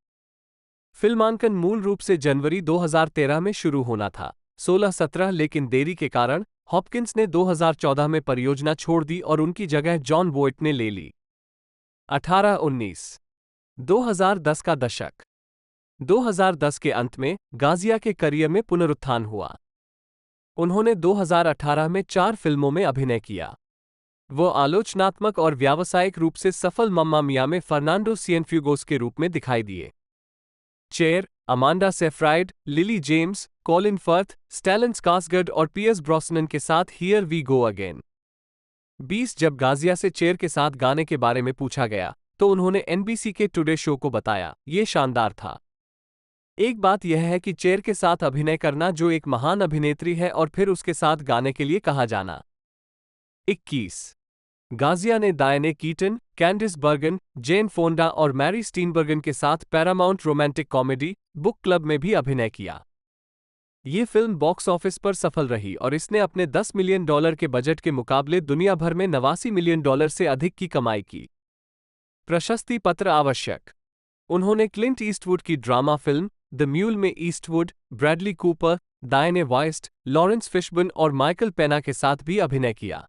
फिल्मांकन मूल रूप से जनवरी 2013 में शुरू होना था। 16-17, लेकिन देरी के कारण हॉपकिंस ने 2014 में परियोजना छोड़ दी और उनकी जगह जॉन वोइट ने ले ली। 18-19 2010 का दशक। 2010 के अंत में गाजिया के करियर में पुनरुत्थान हुआ। उन्होंने 2018 में 4 फिल्मों में अभिनय किया। वो आलोचनात्मक और व्यावसायिक रूप से सफल मम्मा मिया में फर्नांडो सिएनफ्यूगोस के रूप में दिखाई दिए। Cher, Amanda Seyfried, Lily James, Colin Firth, Stellan Skarsgard और पियर्स ब्रॉसनन के साथ हियर वी गो अगेन। 20 जब गाजिया से चेयर के साथ गाने के बारे में पूछा गया तो उन्होंने एनबीसी के टुडे शो को बताया, ये शानदार था। एक बात यह है कि चेयर के साथ अभिनय करना, जो एक महान अभिनेत्री है, और फिर उसके साथ गाने के लिए कहा जाना। 21 गाजिया ने डायने कीटन, कैंडिस बर्गन, जेन फोंडा और मैरी स्टीनबर्गन के साथ Paramount romantic comedy book club में भी अभिनय किया। ये फिल्म बॉक्स ऑफिस पर सफल रही और इसने अपने $10 मिलियन के बजट के मुकाबले दुनिया भर में $89 मिलियन से अधिक की कमाई की। प्रशस्ति पत्र आवश्यक। उन्होंने क्लिंट ईस्टवुड की ड्रामा फिल्म द म्यूल में Eastwood, Bradley Cooper, Dianne Wiest, Laurence Fishburne और माइकल पेना के साथ भी अभिनय किया।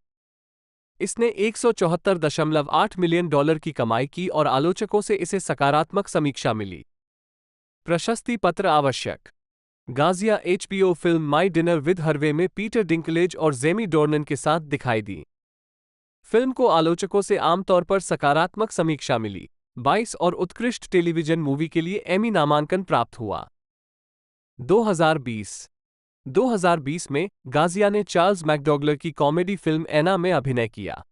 इसने $174.8 मिलियन की कमाई की और आलोचकों से इसे सकारात्मक समीक्षा मिली। प्रशस्ति पत्र आवश्यक। गाजिया HBO film my dinner with Harvey में पीटर डिंकलेज और जेमी डोर्नन के साथ दिखाई दी। फिल्म को आलोचकों से आमतौर पर सकारात्मक समीक्षा मिली। 22 और उत्कृष्ट टेलीविजन मूवी के लिए एमी नामांकन प्राप्त हुआ। 2020 में गाजिया ने चार्ल्स मैकडॉगलर की कॉमेडी फिल्म एना में अभिनय किया।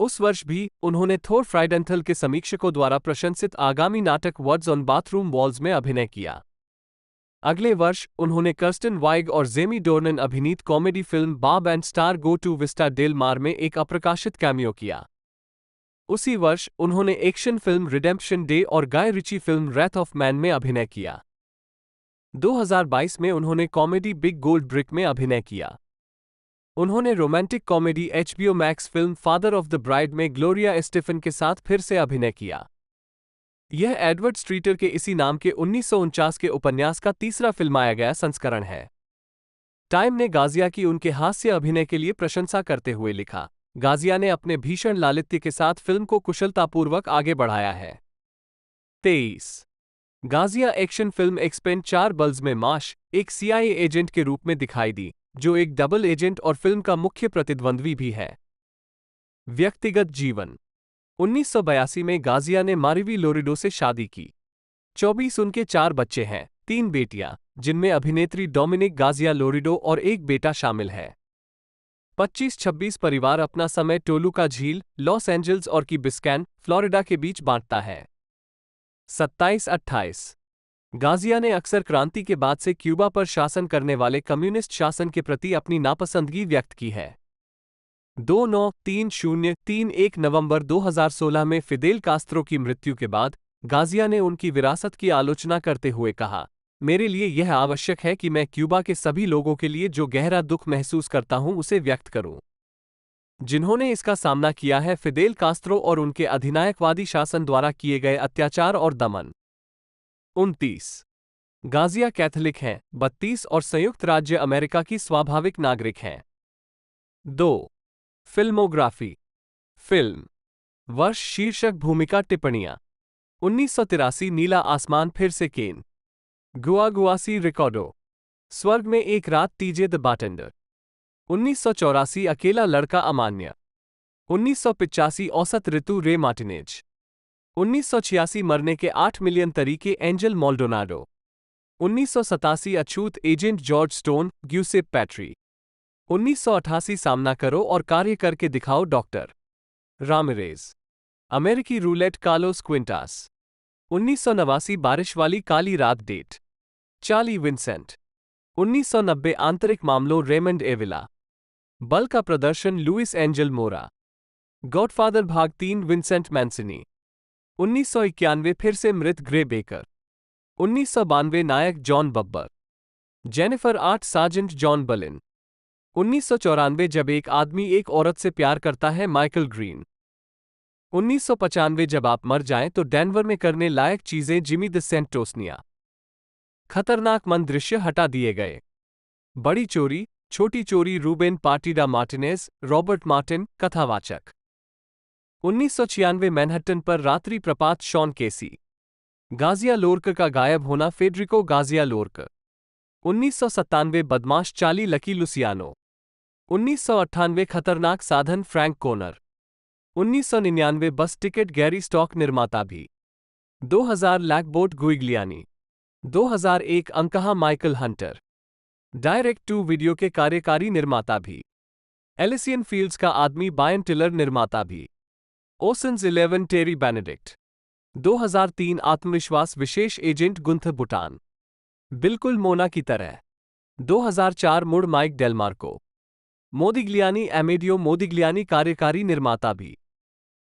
उस वर्ष भी उन्होंने थोर फ्राइडेंथल के समीक्षकों द्वारा प्रशंसित आगामी नाटक वर्ड्स ऑन बाथरूम वॉल्स में अभिनय किया। अगले वर्ष उन्होंने कर्स्टन वाइग और जेमी डोर्नन अभिनीत कॉमेडी फिल्म बॉब and Star Go to Vista Del Mar में एक अप्रकाशित कैमियो किया। उसी वर्ष उन्होंने एक्शन फिल्म रिडेम्पशन डे और Guy Ritchie film wrath of man में अभिनय किया। 2022 में उन्होंने कॉमेडी बिग गोल्ड ब्रिक में अभिनय किया। उन्होंने romantic comedy HBO max film father of the bride में ग्लोरिया एस्टेफन के साथ फिर से अभिनय किया। यह एडवर्ड स्ट्रीटर के इसी नाम के 1949 के उपन्यास का तीसरा फिल्माया गया संस्करण है। टाइम ने गाजिया की उनके हास्य अभिनय के लिए प्रशंसा करते हुए लिखा, गाजिया ने अपने भीषण लालित्य के साथ फिल्म को कुशलतापूर्वक आगे बढ़ाया है। 23 गाजिया एक्शन फिल्म एक्सपेंड 4 बल्स में माश, एक CIA एजेंट के रूप में दिखाई दी, जो एक डबल एजेंट और फिल्म का मुख्य प्रतिद्वंद्वी भी है। व्यक्तिगत जीवन। 1982 में गाजिया ने मारिवी लोरिडो से शादी की। 24 उनके 4 बच्चे हैं, 3 बेटियां, जिनमें अभिनेत्री डोमिनिक गाजिया लोरिडो और एक बेटा शामिल है। 25-26 परिवार अपना समय टोलुका झील, लॉस एंजल्स और की बिस्कैन, फ्लोरिडा के बीच बांटता है। 27-28 गाजिया ने अक्सर क्रांति के बाद से क्यूबा पर शासन करने वाले कम्युनिस्ट शासन के प्रति अपनी नापसंदगी व्यक्त की है। 29-30-31 नवंबर 2016 में फिदेल कास्त्रो की मृत्यु के बाद गाजिया ने उनकी विरासत की आलोचना करते हुए कहा, मेरे लिए यह आवश्यक है कि मैं क्यूबा के सभी लोगों के लिए जो गहरा दुख महसूस करता हूं उसे व्यक्त करूं, जिन्होंने इसका सामना किया है फिदेल कास्त्रो और उनके अधिनायकवादी शासन द्वारा किए गए अत्याचार और दमन। 29 गाजिया कैथोलिक हैं, 32 और संयुक्त राज्य अमेरिका की स्वाभाविक नागरिक हैं। 2 फिल्मोग्राफी। फिल्म वर्ष शीर्षक भूमिका टिप्पणियां 1983 नीला आसमान फिर से केन, गुआगुआसी रिकॉर्डो, स्वर्ग में एक रात टीजे द बाटेंडर, 1984 अकेला लड़का अमान्य, 1985 औसत ऋतु रे मार्टिनेज, 1986 मरने के 8 मिलियन तरीके एंजल मोल्डोनाडो, 1987 अछूत एजेंट जॉर्ज स्टोन ग्यूसेप पैट्री, 1988 सामना करो और कार्य करके दिखाओ डॉक्टर रामिरेज, अमेरिकी रूलेट कार्लोस क्विंटास, 1989 बारिश वाली काली रात डेट चार्ली विंसेंट, 1990 आंतरिक मामलों रेमंड एविला, बल का प्रदर्शन लुइस एंजल मोरा, गॉडफादर भाग 3 विंसेंट मैंसिनी, 1991 फिर से मृत ग्रे बेकर, 1992 नायक John Bubber, Jennifer 8 sergeant John Balin, 1994 जब एक आदमी एक औरत से प्यार करता है माइकल ग्रीन, 1995 जब आप मर जाएं तो डेनवर में करने लायक चीजें जिमी द सेंटोसनिया, खतरनाक मन दृश्य हटा दिए गए, बड़ी चोरी, छोटी चोरी रूबेन पार्टिडा मार्टिनेज, रॉबर्ट मार्टिन, कथावाचक। 1996 मैनहट्टन पर रात्रि प्रपात शॉन केसी। गाजिया लोरकर का गायब होना फेडरिको गाजिया लोरकर। 1997 बदमाश चाली लकी लुसियानो। 1998 खतरनाक साधन फ्रैंक कोनर। 1999 बस टिकट गैरी स्टॉक निर्माता भी। 2000 लैकबोट गुइग्लियानी। 2001 अंकहा Michael Hunter. Direct to video के कार्यकारी निर्माता भी। एलिसियन फील्ड्स का आदमी बायन टिलर निर्माता भी। ओशंस 11 टेरी बेनेडिक्ट। 2003 आत्मविश्वास विशेष एजेंट गुंथ बुटान। बिल्कुल मोना की तरह। 2004 मुड़ माइक डेलमार्को। मोदिग्लियानी एमेडियो मोदिग्लियानी कार्यकारी निर्माता भी।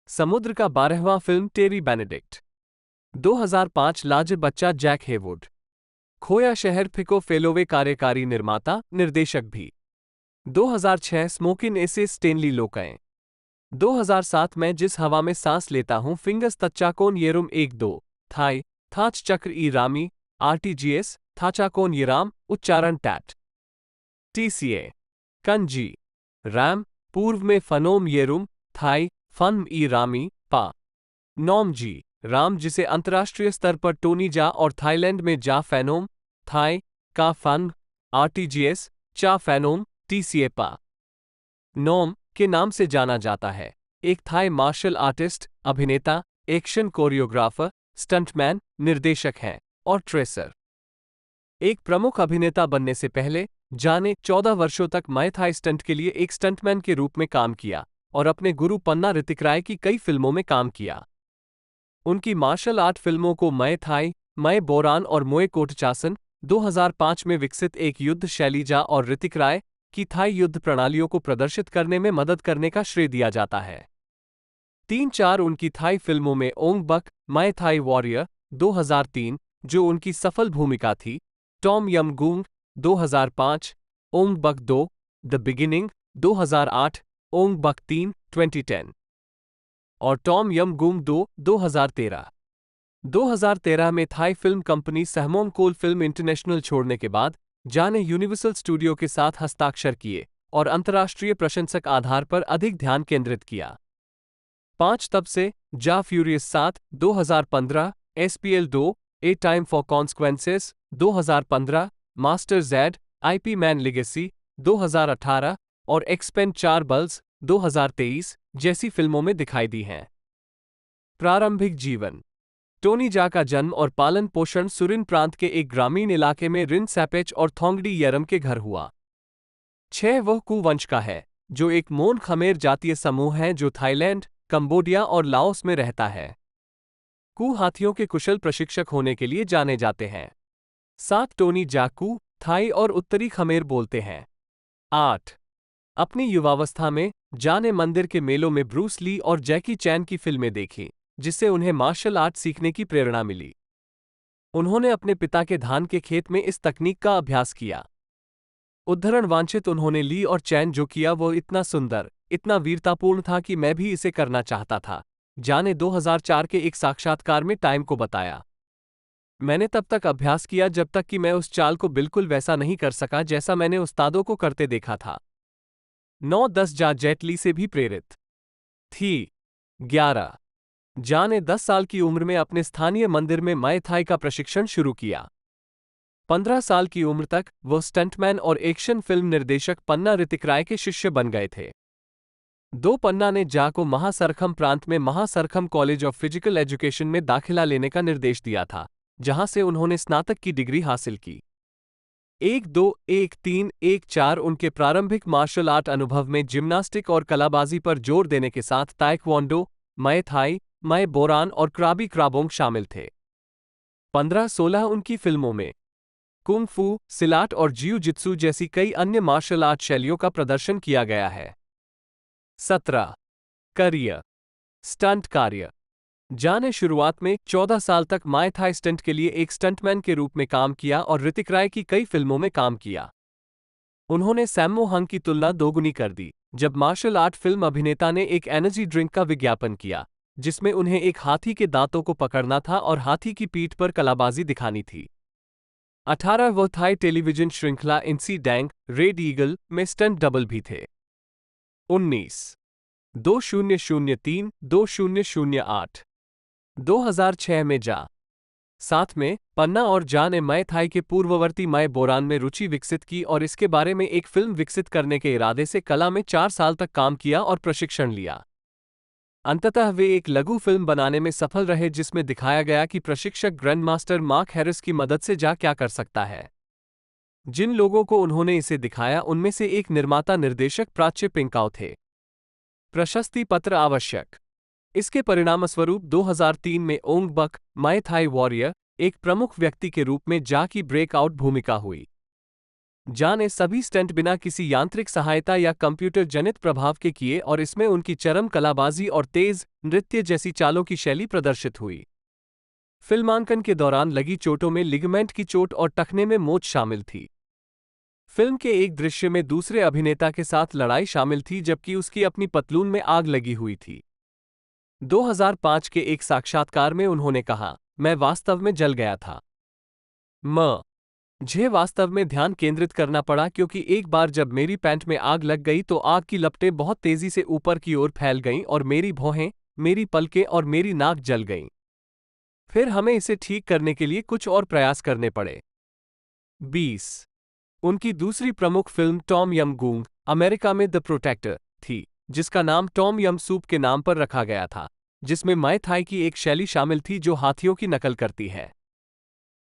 समुद्र का 12वां फिल्म टेरी बेनेडिक्ट। 2005 लाज बच्चा जैक हेवुड। खोया शहर फिको फेलोवे कार्यकारी निर्माता निर्देशक भी। 2006 स्मोकिन एसे स्टेनली लोकएं। 2007 में जिस हवा में सांस लेता हूं फिंगस तच्चाकोन येरुम 1-2 थाई थाच चक्र ई रामी आरटीजीएस थाचाकोन येराम उच्चारण टैट टीसीए कंजी रैम पूर्व में फनोम येरुम थाई फन ई रामी पा नोम जी राम जिसे अंतर्राष्ट्रीय स्तर पर टोनी जा और थाईलैंड में जा फैनोम थाई का फन आरटीजीएस चा फैनोम टीसीए पा नोम के नाम से जाना जाता है। एक थाई मार्शल आर्टिस्ट, अभिनेता, एक्शन कोरियोग्राफर, स्टंटमैन, निर्देशक हैं और ट्रेसर। एक प्रमुख अभिनेता बनने से पहले जा ने 14 वर्षों तक मय थाई स्टंट के लिए एक स्टंटमैन के रूप में काम किया और अपने गुरु पन्ना ऋतिक राय की कई फिल्मों में काम किया। उनकी मार्शल आर्ट फिल्मों को मय थाई, मय बोरान और मोए कोटचासन 2005 में विकसित एक युद्ध शैली जा और ऋतिक राय की थाई युद्ध प्रणालियों को प्रदर्शित करने में मदद करने का श्रेय दिया जाता है। 3-4 उनकी थाई फिल्मों में ओंग बक, मय थाई वॉरियर 2003, जो उनकी सफल भूमिका थी, Tom Yum Goong 2005, Ong Bak 2, the beginning 2008, Ong Bak 3, 2010 और टॉम यम गूंग 2, 2013। 2013 में थाई फिल्म कंपनी सहमोम कोल फिल्म इंटरनेशनल छोड़ने के बाद जा ने यूनिवर्सल स्टूडियो के साथ हस्ताक्षर किए और अंतर्राष्ट्रीय प्रशंसक आधार पर अधिक ध्यान केंद्रित किया। 5 तब से जा furious 7, 2015, SPL 2, A time for consequences 2015, master Z, IP man legacy 2018 और एक्सपेन 4 बल्स 2023 जैसी फिल्मों में दिखाई दी हैं। प्रारंभिक जीवन। टोनी जा का जन्म और पालन पोषण सुरिन प्रांत के एक ग्रामीण इलाके में रिन सैपेच और थोंगडी यरम के घर हुआ। 6 वह कू वंश का है, जो एक मोन खमेर जातीय समूह है जो थाईलैंड, कंबोडिया और लाओस में रहता है। कू हाथियों के कुशल प्रशिक्षक होने के लिए जाने जाते हैं। 7 टोनी जाकू, थाई और उत्तरी खमेर बोलते हैं। 8 अपनी युवावस्था में जा ने मंदिर के मेलों में ब्रूस ली और जैकी चैन की फिल्में देखीं, जिससे उन्हें मार्शल आर्ट सीखने की प्रेरणा मिली। उन्होंने अपने पिता के धान के खेत में इस तकनीक का अभ्यास किया। उद्धरण वांछित उन्होंने ली और चैन जो किया वो इतना सुंदर, इतना वीरतापूर्ण था कि मैं भी इसे करना चाहता था, जा ने 2004 के एक साक्षात्कार में टाइम को बताया। मैंने तब तक अभ्यास किया जब तक कि मैं उस चाल को बिल्कुल वैसा नहीं कर सका जैसा मैंने उस्तादों को करते देखा था। 9-10 जा जेटली से भी प्रेरित थी। 11 जा ने 10 साल की उम्र में अपने स्थानीय मंदिर में मय थाई का प्रशिक्षण शुरू किया। 15 साल की उम्र तक वह स्टंटमैन और एक्शन फिल्म निर्देशक पन्ना ऋतिक राय के शिष्य बन गए थे। 2 पन्ना ने जा को महासरखम प्रांत में महासरखम कॉलेज ऑफ फिजिकल एजुकेशन में दाखिला लेने का निर्देश दिया था, जहां से उन्होंने स्नातक की डिग्री हासिल की। 1-2, 1-3, 1-4 उनके प्रारंभिक मार्शल आर्ट अनुभव में जिम्नास्टिक और कलाबाजी पर जोर देने के साथ ताइक्वांडो, मय थाई, मय बोरान और क्राबी क्राबोंग शामिल थे। 15-16 उनकी फिल्मों में कुंग फू, सिलाट और जियू जित्सु जैसी कई अन्य मार्शल आर्ट शैलियों का प्रदर्शन किया गया है। 17 करियर। स्टंट कार्य। जा ने शुरुआत में 14 साल तक मय थाई स्टंट के लिए एक स्टंटमैन के रूप में काम किया और ऋतिक राय की कई फिल्मों में काम किया। उन्होंने सैम्मो हंग की तुलना दोगुनी कर दी जब मार्शल आर्ट फिल्म अभिनेता ने एक एनर्जी ड्रिंक का विज्ञापन किया, जिसमें उन्हें एक हाथी के दांतों को पकड़ना था और हाथी की पीठ पर कलाबाजी दिखानी थी। 18 वो थाई टेलीविजन श्रृंखला इंसी डैंग रेड ईगल में स्टंट डबल भी थे। 19 2003 2008 2006 में जा साथ में पन्ना और जा ने मय थाई के पूर्ववर्ती मय बोरान में रुचि विकसित की और इसके बारे में एक फिल्म विकसित करने के इरादे से कला में 4 साल तक काम किया और प्रशिक्षण लिया। अंततः वे एक लघु फिल्म बनाने में सफल रहे जिसमें दिखाया गया कि प्रशिक्षक ग्रैंडमास्टर मार्क हैरिस की मदद से जा क्या कर सकता है। जिन लोगों को उन्होंने इसे दिखाया उनमें से एक निर्माता निर्देशक प्राच्य पिंकाओ थे। प्रशस्ति पत्र आवश्यक। इसके परिणामस्वरूप 2003 में ओंग बक मय थाई वॉरियर एक प्रमुख व्यक्ति के रूप में जा की ब्रेकआउट भूमिका हुई। जा ने सभी स्टंट बिना किसी यांत्रिक सहायता या कंप्यूटर जनित प्रभाव के किए और इसमें उनकी चरम कलाबाजी और तेज नृत्य जैसी चालों की शैली प्रदर्शित हुई। फिल्मांकन के दौरान लगी चोटों में लिगामेंट की चोट और टखने में मोच शामिल थी। फिल्म के एक दृश्य में दूसरे अभिनेता के साथ लड़ाई शामिल थी जबकि उसकी अपनी पतलून में आग लगी हुई थी। 2005 के एक साक्षात्कार में उन्होंने कहा, मैं वास्तव में जल गया था। मुझे वास्तव में ध्यान केंद्रित करना पड़ा क्योंकि एक बार जब मेरी पैंट में आग लग गई तो आग की लपटें बहुत तेजी से ऊपर की ओर फैल गईं और मेरी भौहें, मेरी पलकें और मेरी नाक जल गईं। फिर हमें इसे ठीक करने के लिए कुछ और प्रयास करने पड़े। 20 उनकी दूसरी प्रमुख फिल्म टॉम यम गूंग अमेरिका में द प्रोटेक्टर थी, जिसका नाम टॉम यम सूप के नाम पर रखा गया था, जिसमें मय थाई की एक शैली शामिल थी जो हाथियों की नकल करती है।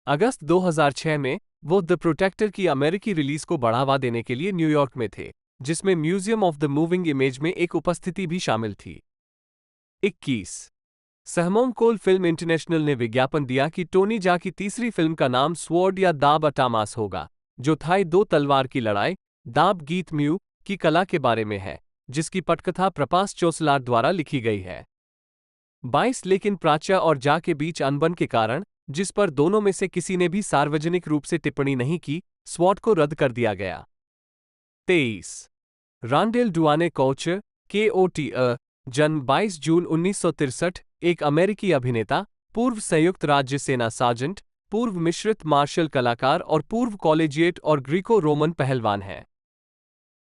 अगस्त 2006 में वो द प्रोटेक्टर की अमेरिकी रिलीज को बढ़ावा देने के लिए न्यूयॉर्क में थे, जिसमें museum of the moving image में एक उपस्थिति भी शामिल थी। 21 सहमोंग कोल फिल्म इंटरनेशनल ने विज्ञापन दिया कि टोनी जा की तीसरी फिल्म का नाम स्वॉर्ड या दाब अटामास होगा, जो थाई दो तलवार की लड़ाई दाब गीत म्यू की कला के बारे में है, जिसकी पटकथा प्रपास चोसलार द्वारा लिखी गई है। 22 लेकिन प्राच्या और जा के बीच अनबन के कारण, जिस पर दोनों में से किसी ने भी सार्वजनिक रूप से टिप्पणी नहीं की, स्वॉट को रद्द कर दिया गया। 23 रांडेल डुआने कोचर KOT जन्म 22 जून 1963, एक अमेरिकी अभिनेता, पूर्व संयुक्त राज्य सेना सार्जेंट, पूर्व मिश्रित मार्शल कलाकार और पूर्व कॉलेजिएट और ग्रीको रोमन पहलवान है।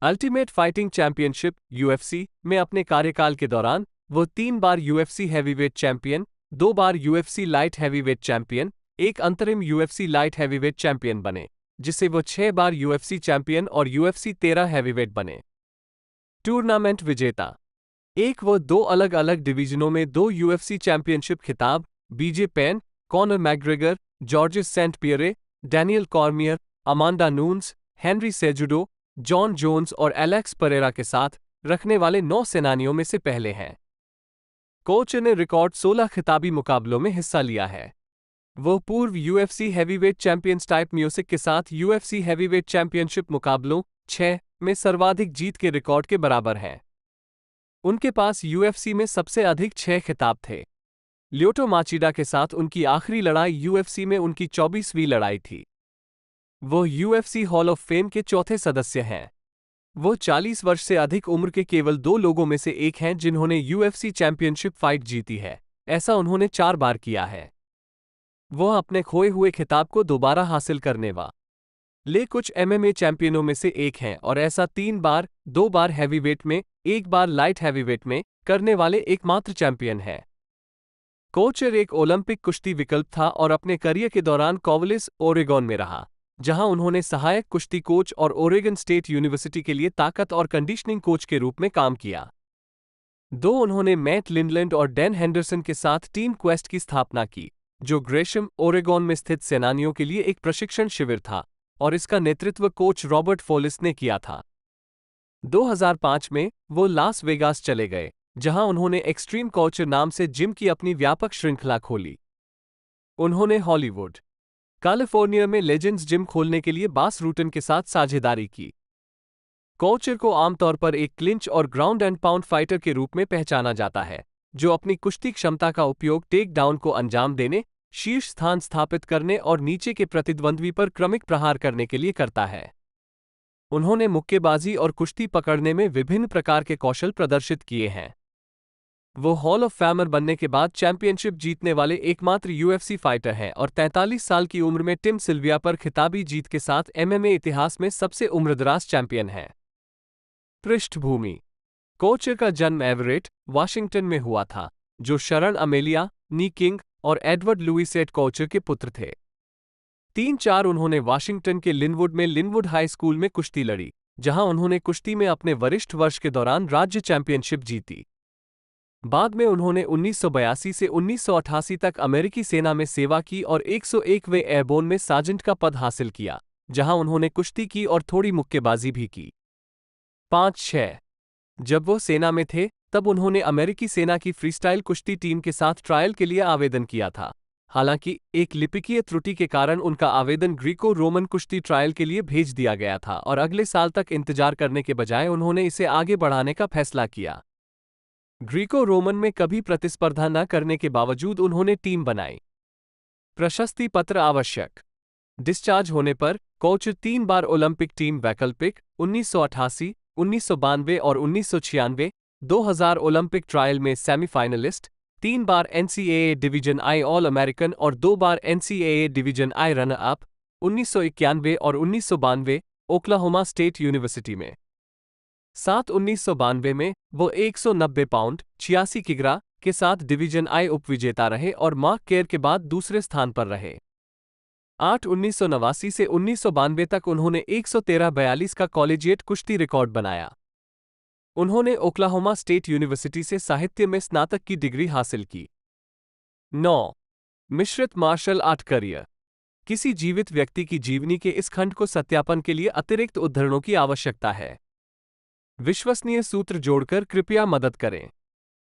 अल्टीमेट फाइटिंग चैंपियनशिप UFC में अपने कार्यकाल के दौरान वो 3 बार UFC हैवीवेट चैंपियन, 2 बार UFC लाइट हैवीवेट चैंपियन, एक अंतरिम UFC लाइट हैवीवेट चैंपियन बने, जिससे वो 6 बार UFC चैंपियन और UFC 13 हैवीवेट बने। टूर्नामेंट विजेता। एक वो 2 अलग अलग डिवीजनों में 2 UFC चैंपियनशिप खिताब, BJ Penn, Conor McGregor, Georges St Pierre, Daniel Cormier, Amanda Nunes, Henry Cejudo, Jon Jones और एलेक्स परेरा के साथ रखने वाले 9 सेनानियों में से पहले हैं। कोच ने रिकॉर्ड 16 खिताबी मुकाबलों में हिस्सा लिया है। वो पूर्व UFC heavyweight champions type music के साथ UFC हैवीवेट चैंपियनशिप मुकाबलों 6 में सर्वाधिक जीत के रिकॉर्ड के बराबर हैं। उनके पास UFC में सबसे अधिक 6 खिताब थे। ल्योटो माचिडा के साथ उनकी आखिरी लड़ाई UFC में उनकी 24वीं लड़ाई थी। वो UFC हॉल ऑफ फेम के चौथे सदस्य हैं। वो 40 वर्ष से अधिक उम्र के केवल 2 लोगों में से एक हैं जिन्होंने UFC चैंपियनशिप फाइट जीती है। ऐसा उन्होंने 4 बार किया है। वह अपने खोए हुए खिताब को दोबारा हासिल करने वाले कुछ MMA चैंपियनों में से एक हैं और ऐसा 3 बार, 2 बार हैवीवेट में, 1 बार लाइट हैवीवेट में करने वाले एकमात्र चैंपियन हैं। कोचर एक ओलंपिक कुश्ती विकल्प था और अपने करियर के दौरान कॉवलिस, ओरेगॉन में रहा, जहां उन्होंने सहायक कुश्ती कोच और ओरेगन स्टेट यूनिवर्सिटी के लिए ताकत और कंडीशनिंग कोच के रूप में काम किया। उन्होंने मैट लिंडलैंड और डैन हेंडरसन के साथ टीम क्वेस्ट की स्थापना की, जो ग्रेशम, ओरेगॉन में स्थित सेनानियों के लिए एक प्रशिक्षण शिविर था, और इसका नेतृत्व कोच रॉबर्ट फोलिस ने किया था। 2005 में वो लास वेगास चले गए, जहां उन्होंने एक्सट्रीम कोचर नाम से जिम की अपनी व्यापक श्रृंखला खोली। उन्होंने हॉलीवुड, कैलिफोर्निया में लेजेंड्स जिम खोलने के लिए बास रूटन के साथ साझेदारी की। कोचर को आमतौर पर एक क्लिंच और ग्राउंड एंड पाउंड फाइटर के रूप में पहचाना जाता है, जो अपनी कुश्ती क्षमता का उपयोग टेक डाउन को अंजाम देने, शीर्ष स्थान स्थापित करने और नीचे के प्रतिद्वंद्वी पर क्रमिक प्रहार करने के लिए करता है। उन्होंने मुक्केबाजी और कुश्ती पकड़ने में विभिन्न प्रकार के कौशल प्रदर्शित किए हैं। वो हॉल ऑफ फेमर बनने के बाद चैंपियनशिप जीतने वाले एकमात्र यूएफसी फाइटर हैं और 43 साल की उम्र में टिम सिल्विया पर खिताबी जीत के साथ एमएमए इतिहास में सबसे उम्रदराज चैंपियन हैं। पृष्ठभूमि: कोचर का जन्म एवरेट, वाशिंगटन में हुआ था, जो शरण अमेलिया, नी किंग और एडवर्ड लुइसेट कोचर के पुत्र थे। 3-4 उन्होंने वाशिंगटन के लिनवुड में लिनवुड हाई स्कूल में कुश्ती लड़ी, जहां उन्होंने कुश्ती में अपने वरिष्ठ वर्ष के दौरान राज्य चैंपियनशिप जीती। बाद में उन्होंने 1982 से 1988 तक अमेरिकी सेना में सेवा की और 101वें एयरबोर्न में सार्जेंट का पद हासिल किया, जहां उन्होंने कुश्ती की और थोड़ी मुक्केबाजी भी की। 5-6 जब वो सेना में थे, तब उन्होंने अमेरिकी सेना की फ्रीस्टाइल कुश्ती टीम के साथ ट्रायल के लिए आवेदन किया था। हालांकि एक लिपिकीय त्रुटि के कारण उनका आवेदन ग्रीको रोमन कुश्ती ट्रायल के लिए भेज दिया गया था और अगले साल तक इंतजार करने के बजाय उन्होंने इसे आगे बढ़ाने का फैसला किया। ग्रीको रोमन में कभी प्रतिस्पर्धा न करने के बावजूद उन्होंने टीम बनाई। प्रशस्ति पत्र आवश्यक। डिस्चार्ज होने पर कोचर 3 बार ओलंपिक टीम वैकल्पिक 1988, 1992 और 1996, 2000 ओलंपिक ट्रायल में सेमीफाइनलिस्ट, 3 बार एनसीएए डिवीजन आई ऑल अमेरिकन और 2 बार एनसीएए डिवीजन आई रनर अप, 1991 और 1992 ओक्लाहोमा स्टेट यूनिवर्सिटी में। 1992 में वो 190 पाउंड 86 किग्रा के साथ डिवीजन आई उपविजेता रहे और मार्क केयर के बाद दूसरे स्थान पर रहे। 1989 से 1992 तक उन्होंने 113-42 का कॉलेजिएट कुश्ती रिकॉर्ड बनाया। उन्होंने ओक्लाहोमा स्टेट यूनिवर्सिटी से साहित्य में स्नातक की डिग्री हासिल की। 9. मिश्रित मार्शल आर्ट करियर। किसी जीवित व्यक्ति की जीवनी के इस खंड को सत्यापन के लिए अतिरिक्त उद्धरणों की आवश्यकता है। विश्वसनीय सूत्र जोड़कर कृपया मदद करें।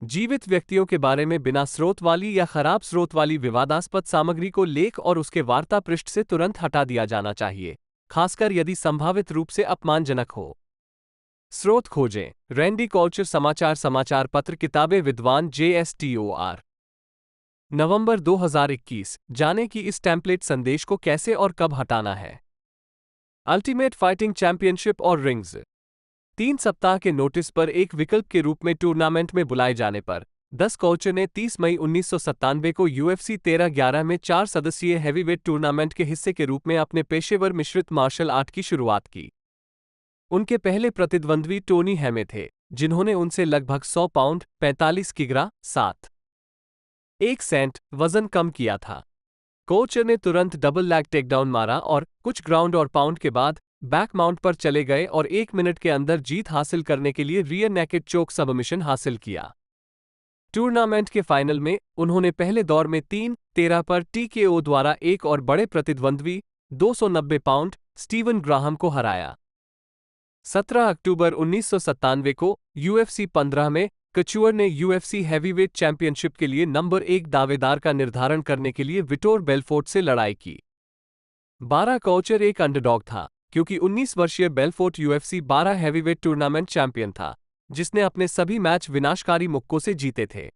जीवित व्यक्तियों के बारे में बिना स्रोत वाली या खराब स्रोत वाली विवादास्पद सामग्री को लेख और उसके वार्ता पृष्ठ से तुरंत हटा दिया जाना चाहिए, खासकर यदि संभावित रूप से अपमानजनक हो। स्रोत खोजें: रैंडी कोचर समाचार पत्र किताबें विद्वान JSTOR। नवंबर 2021। जाने कि इस टेम्पलेट संदेश को कैसे और कब हटाना है। अल्टीमेट फाइटिंग चैंपियनशिप और रिंग्स। 3 सप्ताह के नोटिस पर एक विकल्प के रूप में टूर्नामेंट में बुलाए जाने पर 10 कोचर ने 30 मई 1997 को UFC 13-11 में 4 सदस्यीय हैवीवेट टूर्नामेंट के हिस्से के रूप में अपने पेशेवर मिश्रित मार्शल आर्ट की शुरुआत की। उनके पहले प्रतिद्वंद्वी टोनी हैमे थे, जिन्होंने उनसे लगभग 100 पाउंड 45 किग्रा 7.1 सेंट वजन कम किया था। कोचर ने तुरंत डबल लैग टेकडाउन मारा और कुछ ग्राउंड और पाउंड के बाद बैक माउंट पर चले गए और 1 मिनट के अंदर जीत हासिल करने के लिए रियर नेकेड चोक सबमिशन हासिल किया। टूर्नामेंट के फाइनल में उन्होंने पहले दौर में 3-13 पर TKO द्वारा एक और बड़े प्रतिद्वंद्वी 290 पाउंड स्टीवन ग्राहम को हराया। 17 अक्टूबर 1997 को UFC 15 में कचुअर ने UFC हैवीवेट चैंपियनशिप के लिए नंबर 1 दावेदार का निर्धारण करने के लिए विटोर बेलफोर्ट से लड़ाई की। 12 कोचर एक अंडरडॉग था, क्योंकि 19 वर्षीय Belfort UFC 12 heavyweight tournament champion था, जिसने अपने सभी मैच विनाशकारी मुक्कों से जीते थे।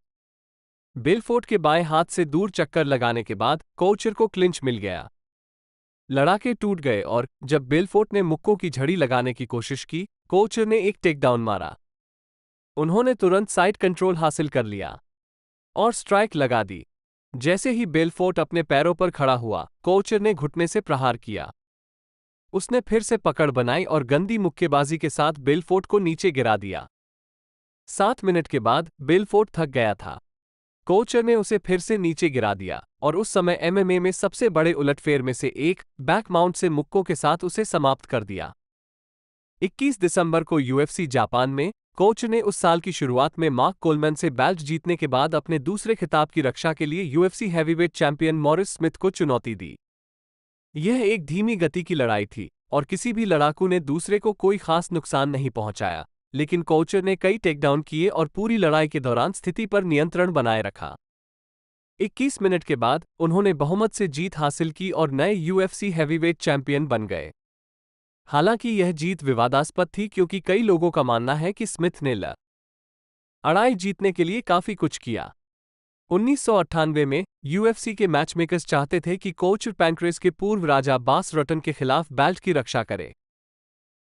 बेलफोर्ट के बाएं हाथ से दूर चक्कर लगाने के बाद कोचर को क्लिंच मिल गया। लड़ाके टूट गए और जब बेलफोर्ट ने मुक्कों की झड़ी लगाने की कोशिश की, कोचर ने एक टेकडाउन मारा। उन्होंने तुरंत साइड कंट्रोल हासिल कर लिया और स्ट्राइक लगा दी। जैसे ही बेलफोर्ट अपने पैरों पर खड़ा हुआ, कोचर ने घुटने से प्रहार किया। उसने फिर से पकड़ बनाई और गंदी मुक्केबाजी के साथ बेलफोर्ट को नीचे गिरा दिया। 7 मिनट के बाद बेलफोर्ट थक गया था। कोचर ने उसे फिर से नीचे गिरा दिया और उस समय MMA में सबसे बड़े उलटफेर में से एक बैक माउंट से मुक्कों के साथ उसे समाप्त कर दिया। 21 दिसंबर को UFC जापान में कोचर ने उस साल की शुरुआत में मार्क कोलमैन से बेल्ट जीतने के बाद अपने दूसरे खिताब की रक्षा के लिए UFC heavyweight champion Morris Smith को चुनौती दी। यह एक धीमी गति की लड़ाई थी और किसी भी लड़ाकू ने दूसरे को कोई खास नुकसान नहीं पहुंचाया, लेकिन कोचर ने कई टेकडाउन किए और पूरी लड़ाई के दौरान स्थिति पर नियंत्रण बनाए रखा। 21 मिनट के बाद उन्होंने बहुमत से जीत हासिल की और नए UFC हैवीवेट चैंपियन बन गए। हालांकि यह जीत विवादास्पद थी क्योंकि कई लोगों का मानना है कि स्मिथ ने लड़ाई जीतने के लिए काफी कुछ किया। 1998 में UFC के मैचमेकर्स चाहते थे कि कोचर पैंक्रेस के पूर्व राजा बास रटन के खिलाफ बेल्ट की रक्षा करे।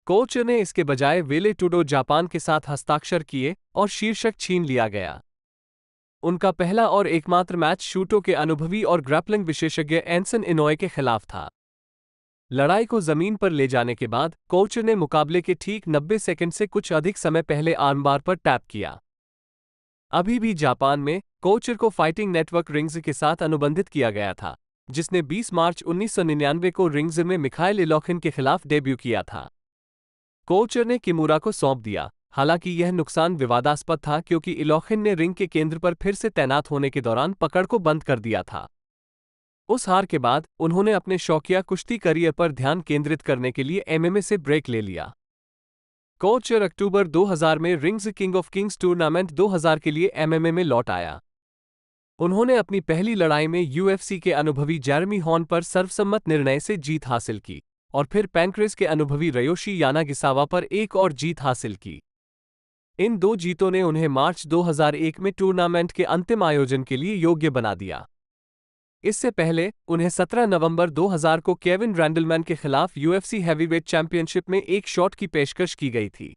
कोचर ने इसके बजाय वेले टूडो जापान के साथ हस्ताक्षर किए और शीर्षक छीन लिया गया। उनका पहला और एकमात्र मैच शूटो के अनुभवी और ग्रैपलिंग विशेषज्ञ एंसन इनोए के खिलाफ था। लड़ाई को जमीन पर ले जाने के बाद कोचर ने मुकाबले के ठीक 90 सेकंड से कुछ अधिक समय पहले आर्मबार पर टैप किया। अभी भी जापान में कोचर को फाइटिंग नेटवर्क रिंग्स के साथ अनुबंधित किया गया था, जिसने 20 मार्च 1999 को रिंग्स में मिखाइल इलोखिन के खिलाफ डेब्यू किया था। कोचर ने किमुरा को सौंप दिया। हालांकि यह नुकसान विवादास्पद था क्योंकि इलोखिन ने रिंग के केंद्र पर फिर से तैनात होने के दौरान पकड़ को बंद कर दिया था। उस हार के बाद उन्होंने अपने शौकिया कुश्ती करियर पर ध्यान केंद्रित करने के लिए एमएमए से ब्रेक ले लिया। कोचर अक्टूबर 2000 में rings king of Kings tournament 2000 के लिए एमएमए में लौट आया। उन्होंने अपनी पहली लड़ाई में यूएफसी के अनुभवी जेरेमी हॉर्न पर सर्वसम्मत निर्णय से जीत हासिल की और फिर पैंक्रेस के अनुभवी रयोशी यानागिसावा पर एक और जीत हासिल की। इन दो जीतों ने उन्हें मार्च 2001 में टूर्नामेंट के अंतिम आयोजन के लिए योग्य बना दिया। इससे पहले उन्हें 17 नवंबर 2000 को केविन रैंडलमैन के खिलाफ यूएफसी हैवीवेट चैंपियनशिप में एक शॉट की पेशकश की गई थी।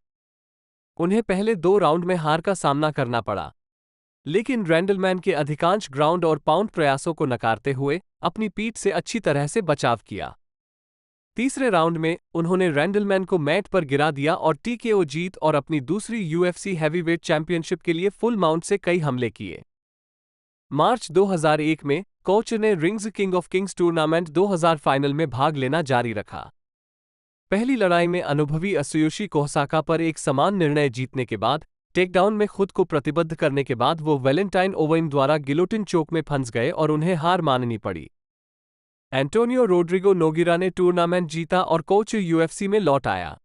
उन्हें पहले 2 राउंड में हार का सामना करना पड़ा, लेकिन रैंडलमैन के अधिकांश ग्राउंड और पाउंड प्रयासों को नकारते हुए अपनी पीठ से अच्छी तरह से बचाव किया। तीसरे राउंड में उन्होंने रैंडलमैन को मैट पर गिरा दिया और टीकेओ जीत और अपनी दूसरी यूएफसी हैवीवेट चैंपियनशिप के लिए फुल माउंट से कई हमले किए। मार्च 2001 में कोचर ने rings king of Kings tournament 2000 final में भाग लेना जारी रखा। पहली लड़ाई में अनुभवी असुयोशी कोहसाका पर एक समान निर्णय जीतने के बाद टेकडाउन में खुद को प्रतिबद्ध करने के बाद वो वैलेंटाइन ओवेन द्वारा गिलोटिन चोक में फंस गए और उन्हें हार माननी पड़ी। एंटोनियो रोड्रिगो नोगिरा ने टूर्नामेंट जीता और कोचर यूएफसी में लौट आया।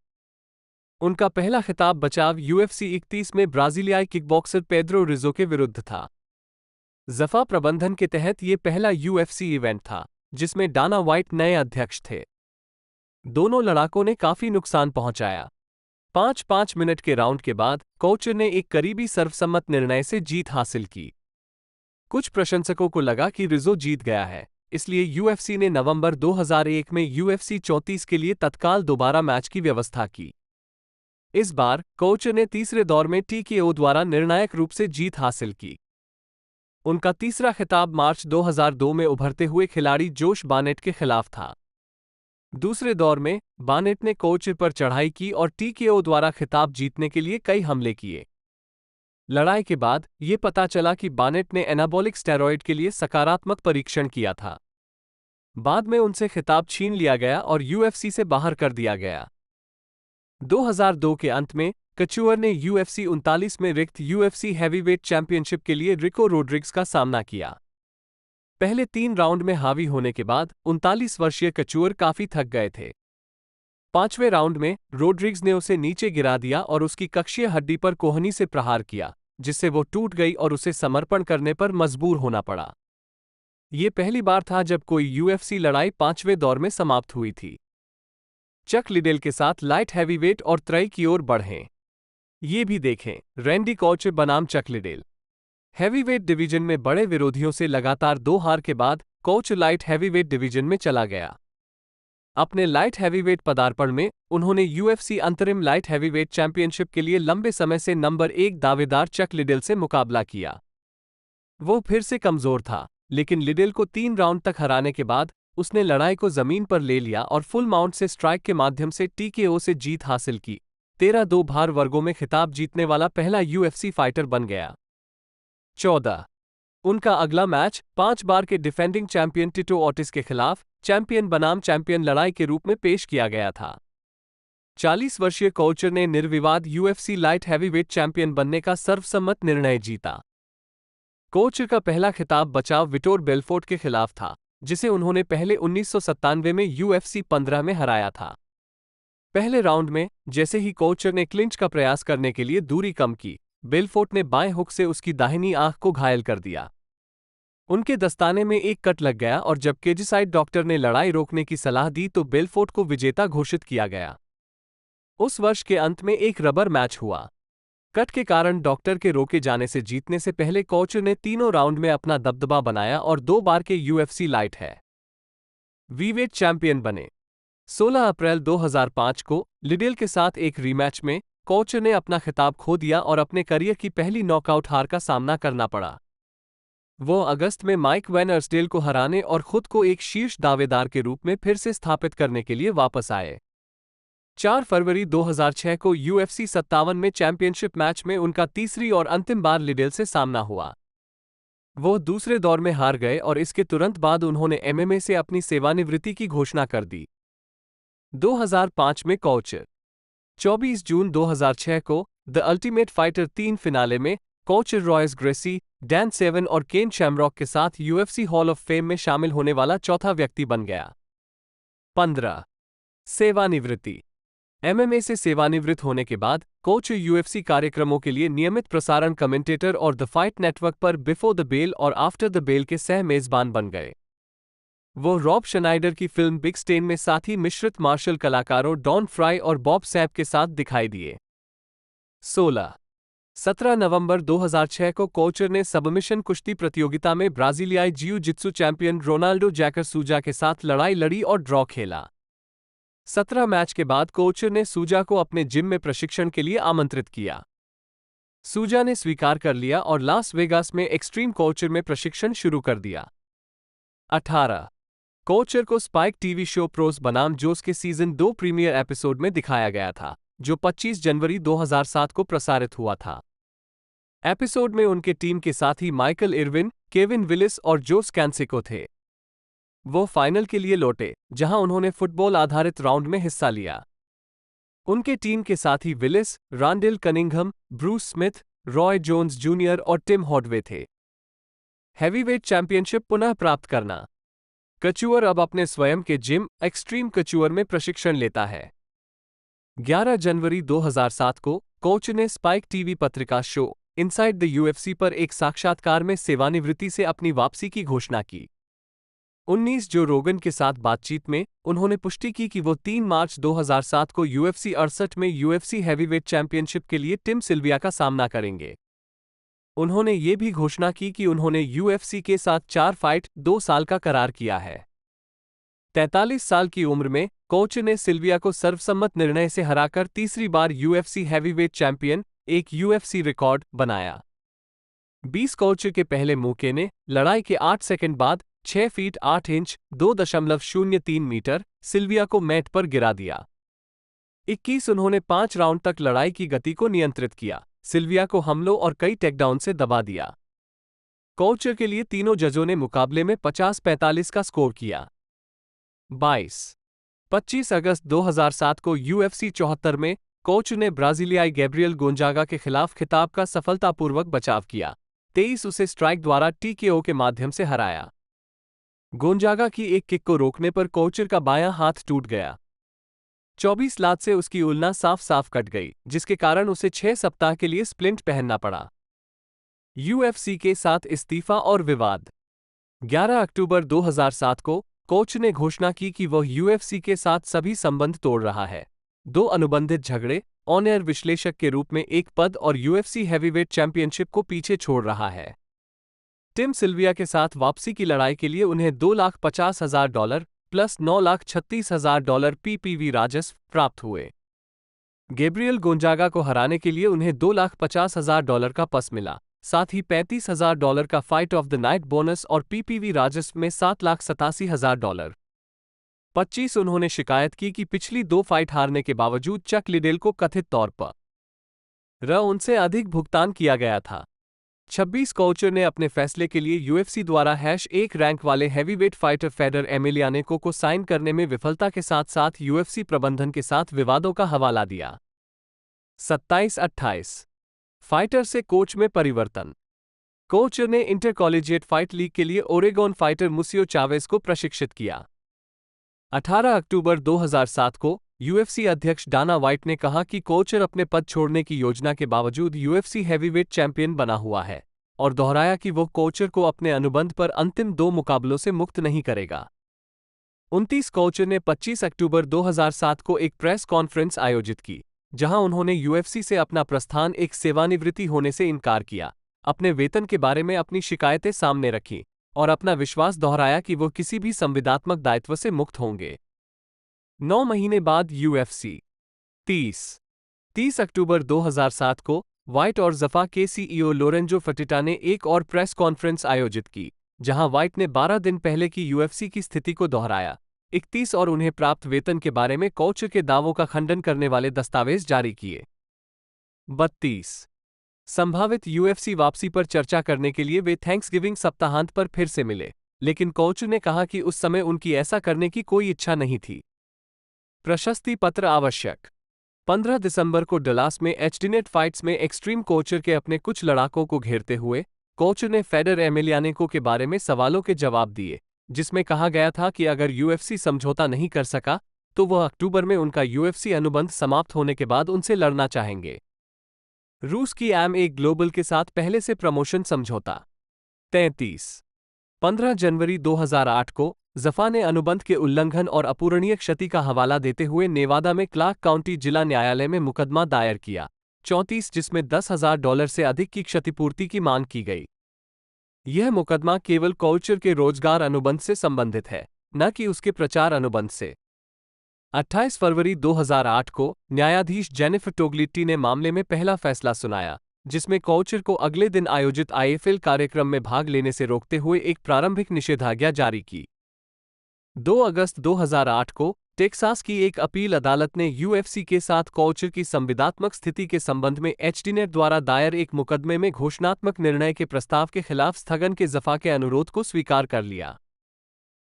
उनका पहला खिताब बचाव यूएफसी 31 में ब्राजीलियाई किकबॉक्सर पेद्रो रिजो के विरुद्ध था। जफा प्रबंधन के तहत ये पहला यूएफसी इवेंट था जिसमें डाना व्हाइट नए अध्यक्ष थे। दोनों लड़ाकों ने काफी नुकसान पहुंचाया। 5-5 मिनट के राउंड के बाद कोचर ने एक करीबी सर्वसम्मत निर्णय से जीत हासिल की। कुछ प्रशंसकों को लगा कि रिजो जीत गया है, इसलिए यूएफसी ने नवंबर 2001 में यूएफसी 34 के लिए तत्काल दोबारा मैच की व्यवस्था की। इस बार कोचर ने तीसरे दौर में टीकेओ द्वारा निर्णायक रूप से जीत हासिल की। उनका तीसरा खिताब मार्च 2002 में उभरते हुए खिलाड़ी जोश बार्नेट के खिलाफ था। दूसरे दौर में बार्नेट ने कोचर पर चढ़ाई की और टीकेओ द्वारा खिताब जीतने के लिए कई हमले किए। लड़ाई के बाद ये पता चला कि बार्नेट ने एनाबॉलिक स्टेरॉयड के लिए सकारात्मक परीक्षण किया था। बाद में उनसे खिताब छीन लिया गया और यूएफसी से बाहर कर दिया गया। 2002 के अंत में कचुअर ने यूएफसी 39 में रिक्त यूएफसी हैवीवेट चैंपियनशिप के लिए रिको रोड्रिग्स का सामना किया। पहले 3 राउंड में हावी होने के बाद 39 वर्षीय कचुअर काफी थक गए थे। 5वें राउंड में रोड्रिग्स ने उसे नीचे गिरा दिया और उसकी कक्षीय हड्डी पर कोहनी से प्रहार किया, जिससे वो टूट गई और उसे समर्पण करने पर मजबूर होना पड़ा। ये पहली बार था जब कोई यूएफसी लड़ाई 5वें दौर में समाप्त हुई थी। चक लिडेल के साथ लाइट हैवीवेट और त्रय की ओर बढ़ें। ये भी देखें, रैंडी कोचर बनाम चक लिडेल। हैवीवेट डिवीजन में बड़े विरोधियों से लगातार 2 हार के बाद कोचर लाइट हैवीवेट डिवीजन में चला गया। अपने लाइट हैवीवेट पदार्पण में उन्होंने यूएफसी अंतरिम लाइट हैवीवेट चैंपियनशिप के लिए लंबे समय से नंबर 1 दावेदार चक लिडेल से मुकाबला किया। वो फिर से कमजोर था, लेकिन लिडेल को 3 राउंड तक हराने के बाद उसने लड़ाई को जमीन पर ले लिया और फुल माउंट से स्ट्राइक के माध्यम से टीकेओ से जीत हासिल की। 13 भार वर्गों में खिताब जीतने वाला पहला यूएफसी फाइटर बन गया। 14 उनका अगला मैच 5 बार के डिफेंडिंग चैंपियन टिटो ऑटिस के खिलाफ चैंपियन बनाम चैंपियन लड़ाई के रूप में पेश किया गया था। 40 वर्षीय कोचर ने निर्विवाद यूएफसी लाइट हैवीवेट चैंपियन बनने का सर्वसम्मत निर्णय जीता। कोचर का पहला खिताब बचाव विटोर बेल्फोर्ट के खिलाफ था, जिसे उन्होंने पहले 1997 में यूएफसी 15 में हराया था। पहले राउंड में जैसे ही कोचर ने क्लिंच का प्रयास करने के लिए दूरी कम की, बेल्फोर्ट ने बाएं हुक से उसकी दाहिनी आंख को घायल कर दिया। उनके दस्ताने में एक कट लग गया और जब केजिसाइड डॉक्टर ने लड़ाई रोकने की सलाह दी तो बेल्फोर्ट को विजेता घोषित किया गया। उस वर्ष के अंत में एक रबर मैच हुआ। कट के कारण डॉक्टर के रोके जाने से जीतने से पहले कोचर ने तीनों राउंड में अपना दबदबा बनाया और 2 बार के यूएफसी लाइट हैवीवेट चैंपियन बने। 16 अप्रैल 2005 को लिडेल के साथ एक रीमैच में कोचर ने अपना खिताब खो दिया और अपने करियर की पहली नॉकआउट हार का सामना करना पड़ा। वो अगस्त में माइक वैन अर्सडेल को हराने और खुद को एक शीर्ष दावेदार के रूप में फिर से स्थापित करने के लिए वापस आए। 4 फरवरी 2006 को UFC 57 में चैंपियनशिप मैच में उनका तीसरी और अंतिम बार लिडेल से सामना हुआ। वो दूसरे दौर में हार गए और इसके तुरंत बाद उन्होंने एमएमए से अपनी सेवानिवृत्ति की घोषणा कर दी। 2005 में कोचर। 24 जून 2006 को द अल्टीमेट फाइटर 3 फिनाले में Couture Royce Gracie, Dan Severn और केन शैमरॉक के साथ यूएफसी हॉल ऑफ फेम में शामिल होने वाला चौथा व्यक्ति बन गया। 15. सेवानिवृत्ति। एमएमए से सेवानिवृत्त होने के बाद कोच यूएफसी कार्यक्रमों के लिए नियमित प्रसारण कमेंटेटर और द फाइट नेटवर्क पर बिफोर द बेल और आफ्टर द बेल के सह मेजबान बन गए। वो रॉब शनाइडर की फिल्म बिग स्टेन में साथी मिश्रित मार्शल कलाकारों डॉन फ्राई और बॉब सैप के साथ दिखाई दिए। 17 नवंबर 2006 को कोचर ने सबमिशन कुश्ती प्रतियोगिता में ब्राजीलियाई जियू जित्सु चैंपियन रोनाल्डो जैकर सूजा के साथ लड़ाई लड़ी और ड्रॉ खेला। 17 मैच के बाद कोचर ने सूजा को अपने जिम में प्रशिक्षण के लिए आमंत्रित किया। सूजा ने स्वीकार कर लिया और लास वेगास में एक्सट्रीम कोचर में प्रशिक्षण शुरू कर दिया। 18. कोचर को स्पाइक टीवी शो प्रोस बनाम जोस के सीजन 2 प्रीमियर एपिसोड में दिखाया गया था, जो 25 जनवरी 2007 को प्रसारित हुआ था। एपिसोड में उनके टीम के साथी माइकल इरविन, केविन विलिस और जोस कैंसिको थे। वो फाइनल के लिए लौटे, जहां उन्होंने फुटबॉल आधारित राउंड में हिस्सा लिया। उनके टीम के साथी Willis, Randall Cunningham, Bruce Smith, Roy Jones Junior और टिम हॉडवे थे। हैवीवेट चैंपियनशिप पुनः प्राप्त करना। कचुअर अब अपने स्वयं के जिम एक्सट्रीम कचुअर में प्रशिक्षण लेता है। 11 जनवरी 2007 को कोच ने स्पाइक टीवी पत्रिका शो इनसाइड द यूएफसी पर एक साक्षात्कार में सेवानिवृत्ति से अपनी वापसी की घोषणा की। 19 जो रोगन के साथ बातचीत में उन्होंने पुष्टि की कि वो 3 मार्च 2007 को यूएफसी 68 में यूएफसी हैवीवेट चैंपियनशिप के लिए टिम सिल्विया का सामना करेंगे। उन्होंने ये भी घोषणा की कि उन्होंने यूएफसी के साथ 4 फाइट 2 साल का करार किया है। 43 साल की उम्र में कोच ने सिल्विया को सर्वसम्मत निर्णय से हराकर तीसरी बार यूएफसी हैवीवेट चैंपियन, एक यूएफसी रिकॉर्ड बनाया। 20 कोच के पहले मौके ने लड़ाई के 8 सेकंड बाद 6 फीट 8 इंच 2.03 मीटर सिल्विया को मैट पर गिरा दिया। 21 उन्होंने 5 राउंड तक लड़ाई की गति को नियंत्रित किया, सिल्विया को हमलों और कई टेकडाउन से दबा दिया। कोचर के लिए तीनों जजों ने मुकाबले में 50-45 का स्कोर किया। 25 अगस्त 2007 को यूएफसी 74 में कोच ने ब्राजीलियाई गैब्रियल गोंजागा के खिलाफ खिताब का सफलतापूर्वक बचाव किया। 23 उसे स्ट्राइक द्वारा टीकेओ के माध्यम से हराया। गोंजागा की एक किक को रोकने पर कोचर का बायां हाथ टूट गया। 24 लात से उसकी उल्ना साफ साफ कट गई, जिसके कारण उसे 6 सप्ताह के लिए स्प्लिंट पहनना पड़ा। यूएफसी के साथ इस्तीफा और विवाद। 11 अक्टूबर 2007 को कोच ने घोषणा की कि वह यूएफसी के साथ सभी संबंध तोड़ रहा है। 2 अनुबंधित झगड़े, ऑन एयर विश्लेषक के रूप में एक पद और यूएफसी हैवीवेट चैंपियनशिप को पीछे छोड़ रहा है। टिम सिल्विया के साथ वापसी की लड़ाई के लिए उन्हें $2,50,000 प्लस $9,36,000 पीपीवी राजस्व प्राप्त हुए। गैब्रियल गोंजागा को हराने के लिए उन्हें $2,50,000 का पस मिला, साथ ही $35,000 का fight of the night bonus और पीपीवी राजस्व में $7,87,000। 25 उन्होंने शिकायत की कि पिछली 2 फाइट हारने के बावजूद चक लिडेल को कथित तौर पर उनसे अधिक भुगतान किया गया था। 26 कोचर ने अपने फैसले के लिए यूएफसी द्वारा #1 रैंक वाले हैवीवेट फाइटर फेडर एमिलियानेको को साइन करने में विफलता के साथ साथ यूएफसी प्रबंधन के साथ विवादों का हवाला दिया। 27-28 फाइटर से कोच में परिवर्तन। कोचर ने इंटरकॉलेजिएट फाइट लीग के लिए ओरेगोन फाइटर मुसियो चावेज को प्रशिक्षित किया। 18 अक्टूबर 2007 को यूएफसी अध्यक्ष डाना वाइट ने कहा कि कोचर अपने पद छोड़ने की योजना के बावजूद यूएफसी हैवीवेट चैंपियन बना हुआ है और दोहराया कि वो कोचर को अपने अनुबंध पर अंतिम 2 मुकाबलों से मुक्त नहीं करेगा। 29 कोचर ने 25 अक्टूबर 2007 को एक प्रेस कॉन्फ्रेंस आयोजित की, जहां उन्होंने यूएफसी से अपना प्रस्थान एक सेवानिवृत्ति होने से इनकार किया, अपने वेतन के बारे में अपनी शिकायतें सामने रखीं और अपना विश्वास दोहराया कि वो किसी भी संविदात्मक दायित्व से मुक्त होंगे। 9 महीने बाद यूएफसी 30 अक्टूबर 2007 को व्हाइट और जफा के सीईओ लोरेंजो फर्टिटा ने एक और प्रेस कॉन्फ्रेंस आयोजित की, जहां व्हाइट ने 12 दिन पहले की यूएफसी की स्थिति को दोहराया, 31 और उन्हें प्राप्त वेतन के बारे में कोच के दावों का खंडन करने वाले दस्तावेज जारी किए। 32 संभावित यूएफसी वापसी पर चर्चा करने के लिए वे थैंक्सगिविंग सप्ताहांत पर फिर से मिले, लेकिन कोच ने कहा कि उस समय उनकी ऐसा करने की कोई इच्छा नहीं थी। प्रशस्ति पत्र आवश्यक। 15 दिसंबर को डलास में एचडीनेट फाइट्स में एक्सट्रीम कोचर के अपने कुछ लड़ाकों को घेरते हुए कोचर ने फेडर एमिलियानेको के बारे में सवालों के जवाब दिए, जिसमें कहा गया था कि अगर यूएफसी समझौता नहीं कर सका तो वह अक्टूबर में उनका यूएफसी अनुबंध समाप्त होने के बाद उनसे लड़ना चाहेंगे। रूस की एम1 ग्लोबल के साथ पहले से प्रमोशन समझौता। 33 15 जनवरी 2008 को जफा ने अनुबंध के उल्लंघन और अपूरणीय क्षति का हवाला देते हुए नेवादा में क्लार्क काउंटी जिला न्यायालय में मुकदमा दायर किया, 34 जिसमें $10,000 से अधिक की क्षतिपूर्ति की मांग की गई। यह मुकदमा केवल कोचर के रोजगार अनुबंध से संबंधित है, न कि उसके प्रचार अनुबंध से। 28 फरवरी 2008 को न्यायाधीश जेनिफर टोग्लिट्टी ने मामले में पहला फैसला सुनाया, जिसमें कोचर को अगले दिन आयोजित आईएफएल कार्यक्रम में भाग लेने से रोकते हुए एक प्रारंभिक निषेधाज्ञा जारी की। 2 अगस्त 2008 को टेक्सास की एक अपील अदालत ने यूएफसी के साथ कोचर की संविदात्मक स्थिति के संबंध में एचडीनेट द्वारा दायर एक मुकदमे में घोषणात्मक निर्णय के प्रस्ताव के खिलाफ स्थगन के जफा के अनुरोध को स्वीकार कर लिया।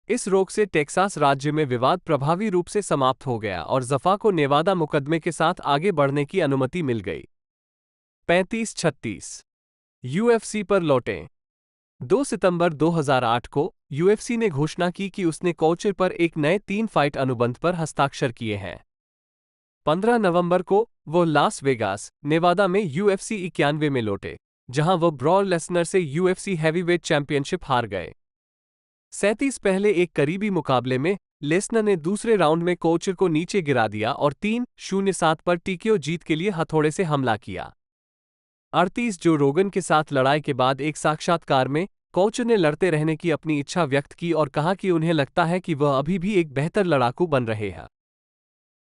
इस रोक से टेक्सास राज्य में विवाद प्रभावी रूप से समाप्त हो गया और जफा को नेवादा मुकदमे के साथ आगे बढ़ने की अनुमति मिल गई। 35-36 यूएफसी पर लौटें। 2 सितंबर 2008 को यूएफसी ने घोषणा की कि उसने कोचर पर एक नए 3 फाइट अनुबंध पर हस्ताक्षर किए हैं। 15 नवंबर को वो लास वेगास, नेवादा में यूएफसी 91 में लौटे, जहां वो ब्रॉड लेसनर से यूएफसी हैवीवेट चैंपियनशिप हार गए। 37 पहले एक करीबी मुकाबले में लेसनर ने दूसरे राउंड में कोचर को नीचे गिरा दिया और 3-0-7 पर टीकेओ जीत के लिए हथौड़े से हमला किया। 38 जो रोगन के साथ लड़ाई के बाद एक साक्षात्कार में कोचर ने लड़ते रहने की अपनी इच्छा व्यक्त की और कहा कि उन्हें लगता है कि वह अभी भी एक बेहतर लड़ाकू बन रहे हैं।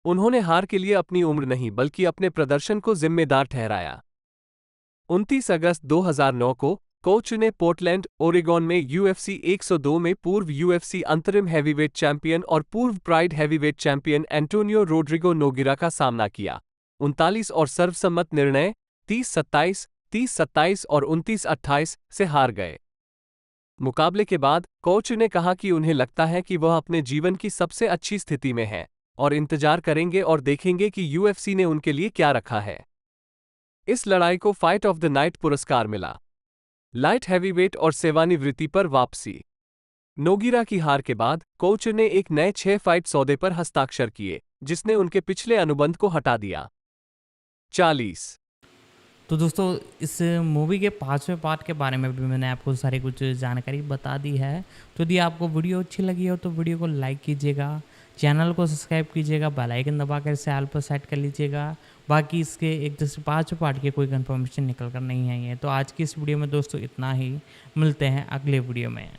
उन्होंने हार के लिए अपनी उम्र नहीं बल्कि अपने प्रदर्शन को जिम्मेदार ठहराया। 29 अगस्त 2009 को कोचर ने पोर्टलैंड, ओरेगॉन में यूएफसी 102 में पूर्व यूएफसी अंतरिम हैवीवेट चैंपियन और पूर्व Pride heavyweight champion Antonio Rodrigo Nogueira का सामना किया। 39 और सर्वसम्मत निर्णय 30-27, 30-27 और 29-28 से हार गए। मुकाबले के बाद कोच ने कहा कि उन्हें लगता है कि वह अपने जीवन की सबसे अच्छी स्थिति में है और इंतजार करेंगे और देखेंगे कि यूएफसी ने उनके लिए क्या रखा है। इस लड़ाई को फाइट ऑफ द नाइट पुरस्कार मिला। लाइट हैवीवेट और सेवानिवृत्ति पर वापसी। नोगिरा की हार के बाद कोच ने एक नए 6 फाइट सौदे पर हस्ताक्षर किए, जिसने उनके पिछले अनुबंध को हटा दिया। 40
तो दोस्तों इस मूवी के 5वें पार्ट के बारे में भी मैंने आपको सारी कुछ जानकारी बता दी है। तो यदि आपको वीडियो अच्छी लगी हो तो वीडियो को लाइक कीजिएगा, चैनल को सब्सक्राइब कीजिएगा, बेल आइकन दबाकर इसे ऑल पर सेट कर लीजिएगा। बाकी इसके 1 से 5वें पार्ट की कोई कंफर्मेशन निकल कर नहीं आई है। तो आज की इस वीडियो में दोस्तों इतना ही, मिलते हैं अगले वीडियो में।